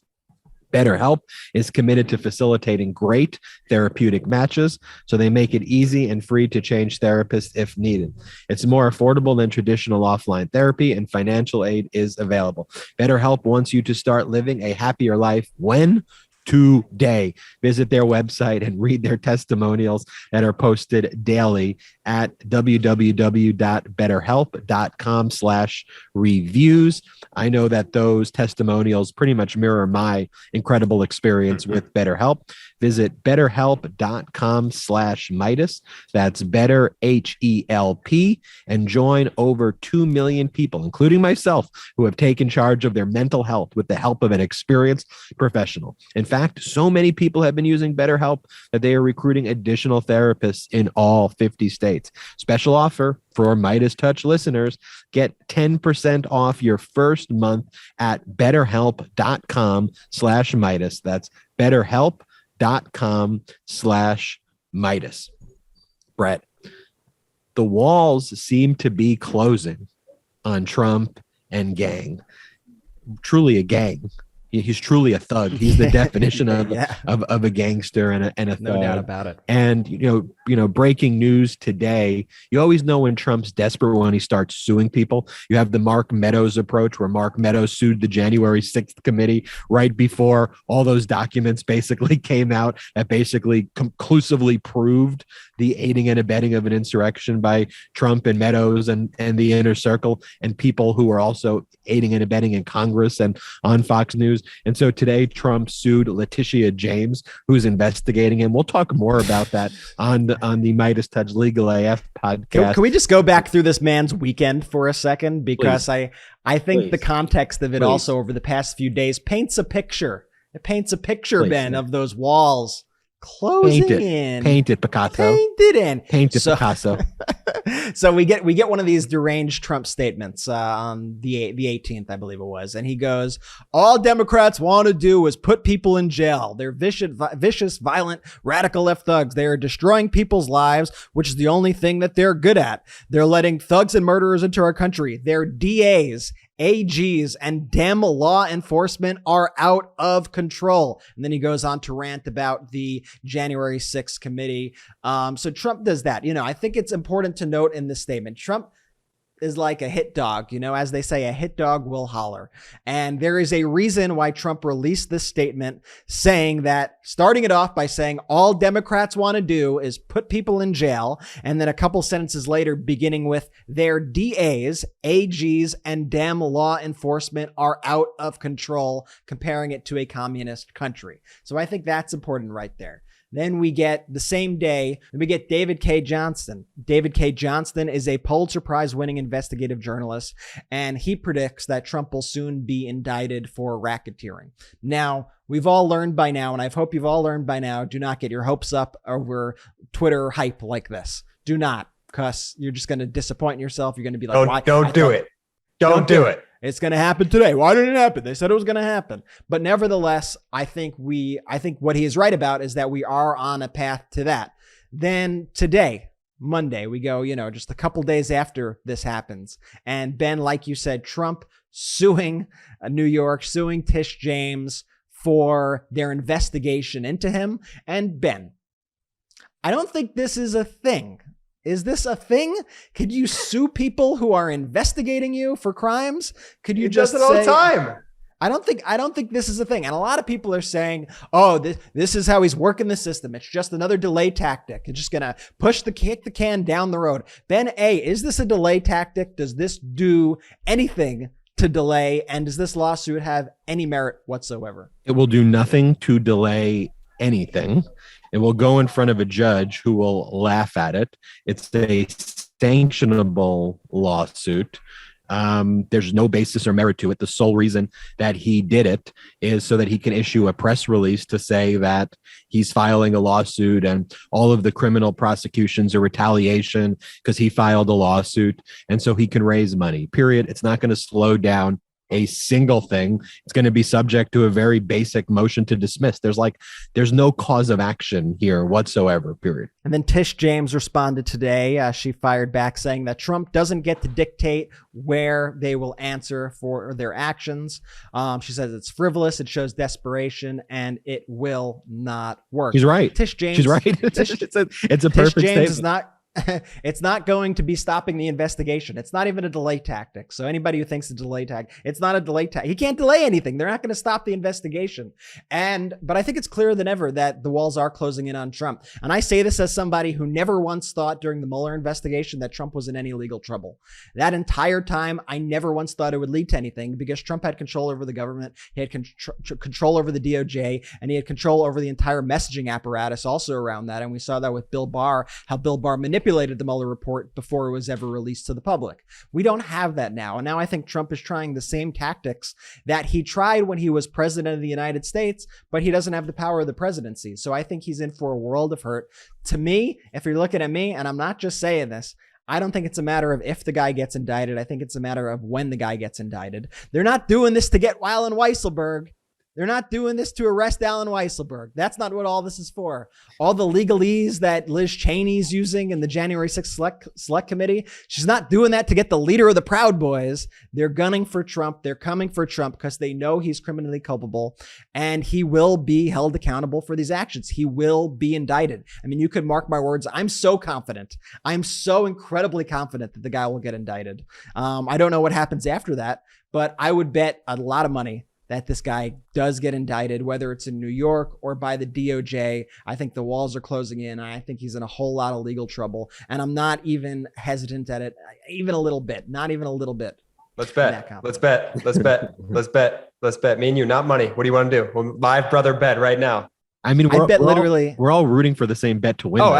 BetterHelp is committed to facilitating great therapeutic matches, so they make it easy and free to change therapists if needed. It's more affordable than traditional offline therapy, and financial aid is available. BetterHelp wants you to start living a happier life. When? Today. Visit their website and read their testimonials that are posted daily at www.betterhelp.com/reviews. I know that those testimonials pretty much mirror my incredible experience with BetterHelp. Visit betterhelp.com/Meidas. That's better HELP, and join over 2 million people, including myself, who have taken charge of their mental health with the help of an experienced professional. In fact, so many people have been using BetterHelp that they are recruiting additional therapists in all 50 states. Special offer for MeidasTouch listeners. Get 10% off your first month at betterhelp.com/Meidas. That's betterhelp.com/Meidas. Brett, the walls seem to be closing on Trump and gang. Truly a gang. He's truly a thug. He's the definition of a gangster and a thug. No doubt about it. And you know, breaking news today. You always know when Trump's desperate when he starts suing people. You have the Mark Meadows approach, where Mark Meadows sued the January 6th committee right before all those documents basically came out that basically conclusively proved the aiding and abetting of an insurrection by Trump and Meadows and the inner circle and people who were also aiding and abetting in Congress and on Fox News. And so today Trump sued Letitia James, who's investigating him. We'll talk more about that on the MeidasTouch Legal AF podcast. Can we just go back through this man's weekend for a second? Because I think the context of it also over the past few days paints a picture. It paints a picture, Ben, of those walls closing in. Paint it, Picasso. Paint it in. Paint it, Picasso. So we get one of these deranged Trump statements on the 18th, I believe it was, and he goes, "All Democrats want to do is put people in jail. They're vicious, violent, radical left thugs. They are destroying people's lives, which is the only thing that they're good at. They're letting thugs and murderers into our country. Their DAs, AGs, and damn law enforcement are out of control." And then he goes on to rant about the January 6th committee. So Trump does that. You know, I think it's important to note in this statement, Trump is like a hit dog. You know, as they say, a hit dog will holler. And there is a reason why Trump released this statement saying that, starting it off by saying all Democrats want to do is put people in jail. And then a couple sentences later, beginning with their DAs, AGs, and damn law enforcement are out of control, comparing it to a communist country. So I think that's important right there. Then we get the same day, we get David K. Johnston. David K. Johnston is a Pulitzer Prize winning investigative journalist, and he predicts that Trump will soon be indicted for racketeering. Now, we've all learned by now, and I hope you've all learned by now, do not get your hopes up over Twitter hype like this. Do not, because you're just going to disappoint yourself. You're going to be like, Don't do it. Don't do it. It's going to happen today. Why didn't it happen? They said it was going to happen. But nevertheless, I think what he is right about is that we are on a path to that. Then today, Monday, we go, just a couple days after this happens. And Ben, like you said, Trump suing New York, suing Tish James for their investigation into him. And Ben, I don't think this is a thing. Is this a thing? Could you sue people who are investigating you for crimes? Could you just say it all the time? I don't think this is a thing. And a lot of people are saying, "Oh, this is how he's working the system. It's just another delay tactic. It's just gonna kick the can down the road." Ben, is this a delay tactic? Does this do anything to delay? And does this lawsuit have any merit whatsoever? It will do nothing to delay anything. It will go in front of a judge who will laugh at it. It's a sanctionable lawsuit. There's no basis or merit to it. The sole reason that he did it is so that he can issue a press release to say that he's filing a lawsuit and all of the criminal prosecutions are retaliation because he filed a lawsuit. And so he can raise money, period. It's not going to slow down a single thing. It's going to be subject to a very basic motion to dismiss. There's no cause of action here whatsoever, period. And then Tish James responded today. She fired back saying that Trump doesn't get to dictate where they will answer for their actions. She says it's frivolous, it shows desperation, and it will not work. She's right. Tish James. She's right. It's a perfect Tish James statement. is not. It's not going to be stopping the investigation. It's not even a delay tactic. So anybody who thinks it's a delay tactic, it's not a delay tactic. He can't delay anything. They're not going to stop the investigation. But I think it's clearer than ever that the walls are closing in on Trump. And I say this as somebody who never once thought during the Mueller investigation that Trump was in any legal trouble. That entire time, I never once thought it would lead to anything because Trump had control over the government. He had control over the DOJ, and he had control over the entire messaging apparatus also around that. And we saw that with Bill Barr, how Bill Barr manipulated the Mueller report before it was ever released to the public. We don't have that now. And now I think Trump is trying the same tactics that he tried when he was president of the United States, but he doesn't have the power of the presidency. So I think he's in for a world of hurt. To me, if you're looking at me, and I'm not just saying this, I don't think it's a matter of if the guy gets indicted. I think it's a matter of when the guy gets indicted. They're not doing this to get Alan Weisselberg. They're not doing this to arrest Alan Weisselberg. That's not what all this is for. All the legalese that Liz Cheney's using in the January 6th Select Committee, she's not doing that to get the leader of the Proud Boys. They're gunning for Trump. They're coming for Trump because they know he's criminally culpable and he will be held accountable for these actions. He will be indicted. I mean, you could mark my words. I'm so confident. I'm so incredibly confident that the guy will get indicted. I don't know what happens after that, but I would bet a lot of money that this guy does get indicted, whether it's in New York or by the DOJ. I think the walls are closing in. I think he's in a whole lot of legal trouble. And I'm not even hesitant at it, even a little bit, not even a little bit. Let's bet. Let's bet. Let's bet. Let's bet. Let's bet. Me and you, not money. What do you want to do? Well, live brother bet right now. I mean, we're all rooting for the same bet to win. Oh,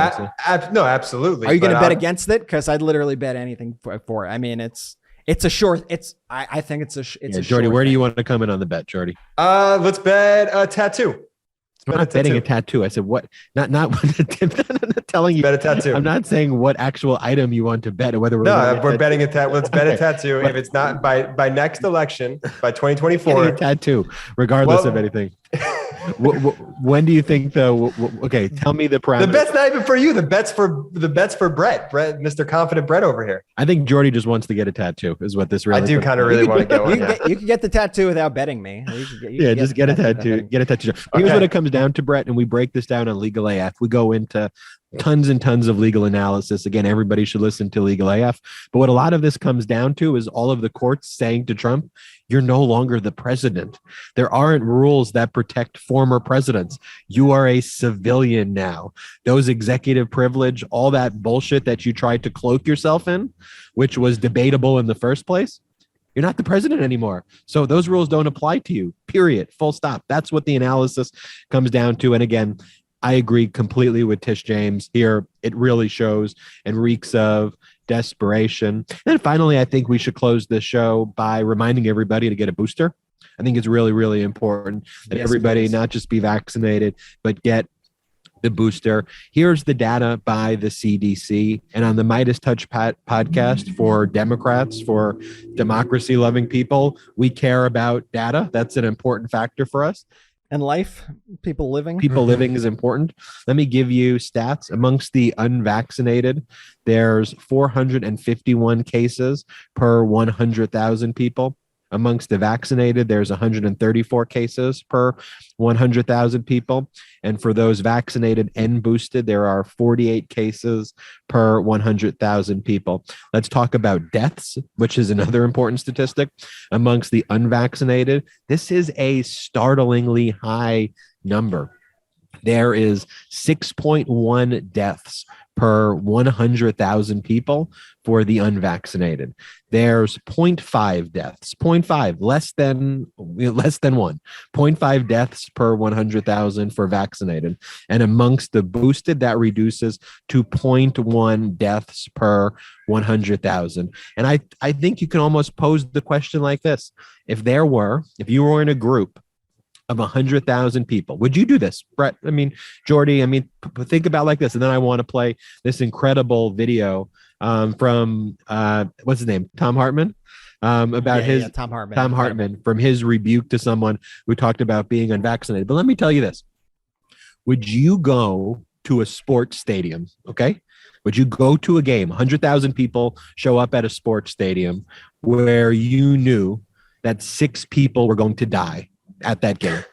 no, absolutely. Are you going to bet against it? Because I'd literally bet anything for it. I mean, it's a short. I think it's a. Jordy, where do you want to come in on the bet, Jordy? Let's bet a tattoo. I'm not betting a tattoo. I said what? Not telling you. Bet a tattoo. I'm not saying what actual item you want to bet. Whether we're betting a tattoo. Let's bet a tattoo. If it's not by next election, by 2024, a tattoo, regardless of anything. When do you think though? Okay, tell me the parameters. The bet's not even for you. The bet's for Brett, Mr. Confident Brett over here. I think Jordy just wants to get a tattoo. Is what this really? I do kind of really want to get one. You can get the tattoo without betting me. Just get a tattoo. Get a tattoo. Here's what it comes down to, Brett, and we break this down on Legal AF. We go into tons and tons of legal analysis. Again, everybody should listen to Legal AF. But what a lot of this comes down to is all of the courts saying to Trump, you're no longer the president. There aren't rules that protect former presidents. You are a civilian now. Those executive privilege, all that bullshit that you tried to cloak yourself in, which was debatable in the first place, you're not the president anymore. So those rules don't apply to you, period, full stop. That's what the analysis comes down to. And again, I agree completely with Tish James here. It really shows and reeks of desperation. And finally, I think we should close this show by reminding everybody to get a booster. I think it's really, really important that everybody not just be vaccinated, but get the booster. Here's the data by the CDC. And on the MeidasTouch podcast for Democrats, for democracy-loving people, we care about data. That's an important factor for us. And life, people living is important. Let me give you stats. Amongst the unvaccinated, there's 451 cases per 100,000 people. Amongst the vaccinated, there's 134 cases per 100,000 people. And for those vaccinated and boosted, there are 48 cases per 100,000 people. Let's talk about deaths, which is another important statistic. Amongst the unvaccinated, this is a startlingly high number. There is 6.1 deaths per 100,000 people for the unvaccinated. There's 0.5 deaths, 0.5, less than 1, 0.5 deaths per 100,000 for vaccinated. And amongst the boosted, that reduces to 0.1 deaths per 100,000. And I think you can almost pose the question like this. If you were in a group of 100,000 people, would you do this, Brett? I mean, Jordy, think about like this. And then I want to play this incredible video from what's his name? Tom Hartman. About Tom Hartman from his rebuke to someone who talked about being unvaccinated. But let me tell you this. Would you go to a sports stadium? Okay. Would you go to a game? 100,000 people show up at a sports stadium where you knew that 6 people were going to die at that game?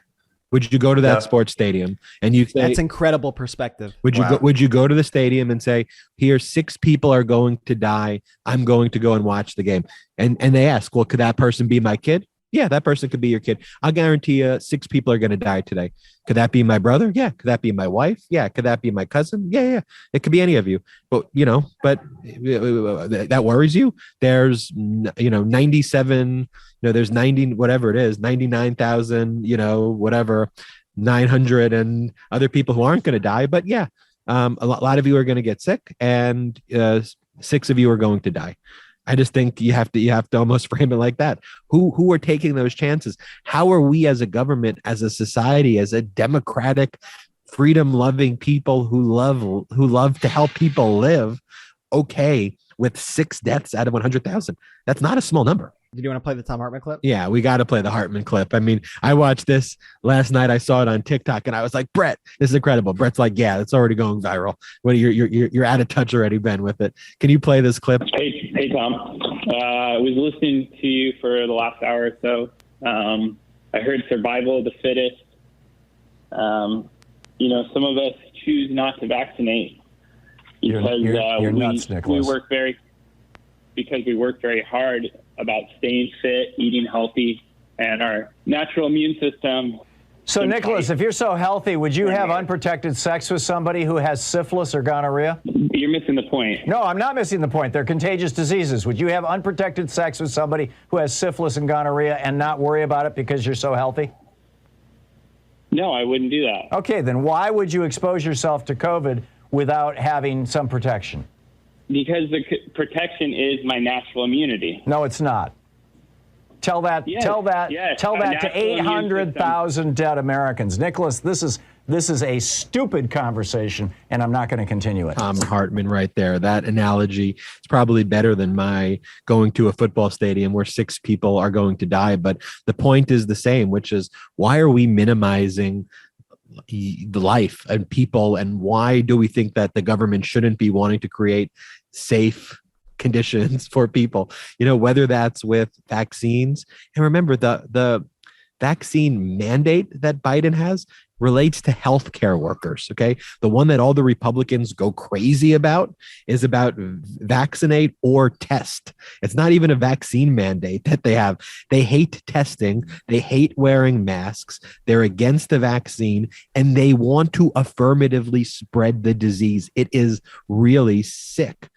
Would you go to that sports stadium and you say, that's incredible perspective. Would you go to the stadium and say, here, 6 people are going to die. I'm going to go and watch the game. And they ask, well, could that person be my kid? Yeah, that person could be your kid. I'll guarantee you 6 people are going to die today. Could that be my brother? Yeah. Could that be my wife? Yeah. Could that be my cousin? Yeah. It could be any of you. But, that worries you. There's, 97, there's 90, whatever it is, 99,000, whatever, 900 and other people who aren't going to die. But yeah, a lot of you are going to get sick and 6 of you are going to die. I just think you have to almost frame it like that. Who are taking those chances? How are we as a government, as a society, as a democratic, freedom-loving people who love to help people live, okay with 6 deaths out of 100,000? That's not a small number. Did you want to play the Tom Hartman clip? Yeah, we got to play the Hartman clip. I mean, I watched this last night. I saw it on TikTok, and I was like, Brett, this is incredible. Brett's like, yeah, it's already going viral. What you're out of touch already, Ben, with it. Can you play this clip? Hey, Tom. I was listening to you for the last hour or so. I heard survival of the fittest. Some of us choose not to vaccinate because you're nuts, Nicholas. we work very hard about staying fit, eating healthy, and our natural immune system. So, Nicholas, if you're so healthy, would you have unprotected sex with somebody who has syphilis or gonorrhea? You're missing the point. No, I'm not missing the point. They're contagious diseases. Would you have unprotected sex with somebody who has syphilis and gonorrhea and not worry about it because you're so healthy? No, I wouldn't do that. Okay, then why would you expose yourself to COVID without having some protection? Because the protection is my natural immunity. No, it's not. Tell that to 800,000 dead Americans. Nicholas, this is a stupid conversation, and I'm not going to continue it. Tom Hartman right there. That analogy is probably better than my going to a football stadium where 6 people are going to die. But the point is the same, which is, why are we minimizing the life and people, and why do we think that the government shouldn't be wanting to create safe conditions for people, whether that's with vaccines? And remember, the vaccine mandate that Biden has relates to healthcare workers. Okay. The one that all the Republicans go crazy about is about vaccinate or test. It's not even a vaccine mandate that they have. They hate testing. They hate wearing masks. They're against the vaccine, and they want to affirmatively spread the disease. It is really sick.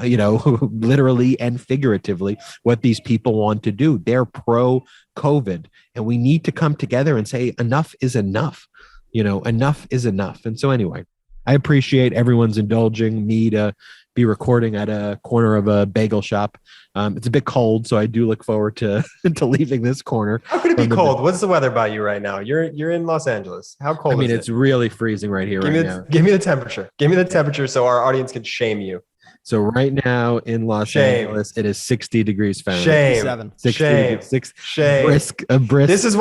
Literally and figuratively, what these people want to do. They're pro-COVID, and we need to come together and say enough is enough. Enough is enough. And so anyway, I appreciate everyone's indulging me to be recording at a corner of a bagel shop. It's a bit cold, so I do look forward to leaving this corner. How could it be cold? What's the weather by you right now? You're in Los Angeles. How cold is it? It's really freezing right here now. Give me the temperature. Give me the temperature so our audience can shame you. So right now in Los Angeles, it is 60 degrees Fahrenheit. Shame. 60, Shame. Brisk. This is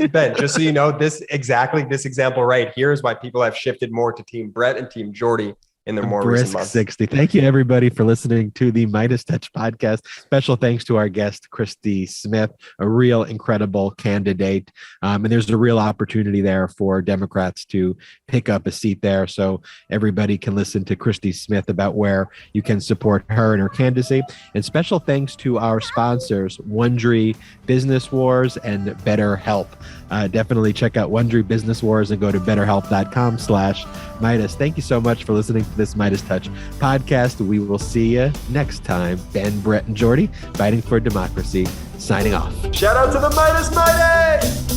Ben, just so you know, this example right here is why people have shifted more to Team Brett and Team Jordy in the more recent months. 60. Thank you, everybody, for listening to the MeidasTouch podcast. Special thanks to our guest, Christy Smith, a real incredible candidate. And there's a real opportunity there for Democrats to pick up a seat there. So everybody can listen to Christy Smith about where you can support her and her candidacy. And special thanks to our sponsors, Wondery Business Wars and BetterHelp. Definitely check out Wondery Business Wars and go to betterhelp.com/Meidas. Thank you so much for listening this MeidasTouch podcast. We will see you next time. Ben, Brett, and Jordy, fighting for democracy, signing off. Shout out to the Meidas Mighty!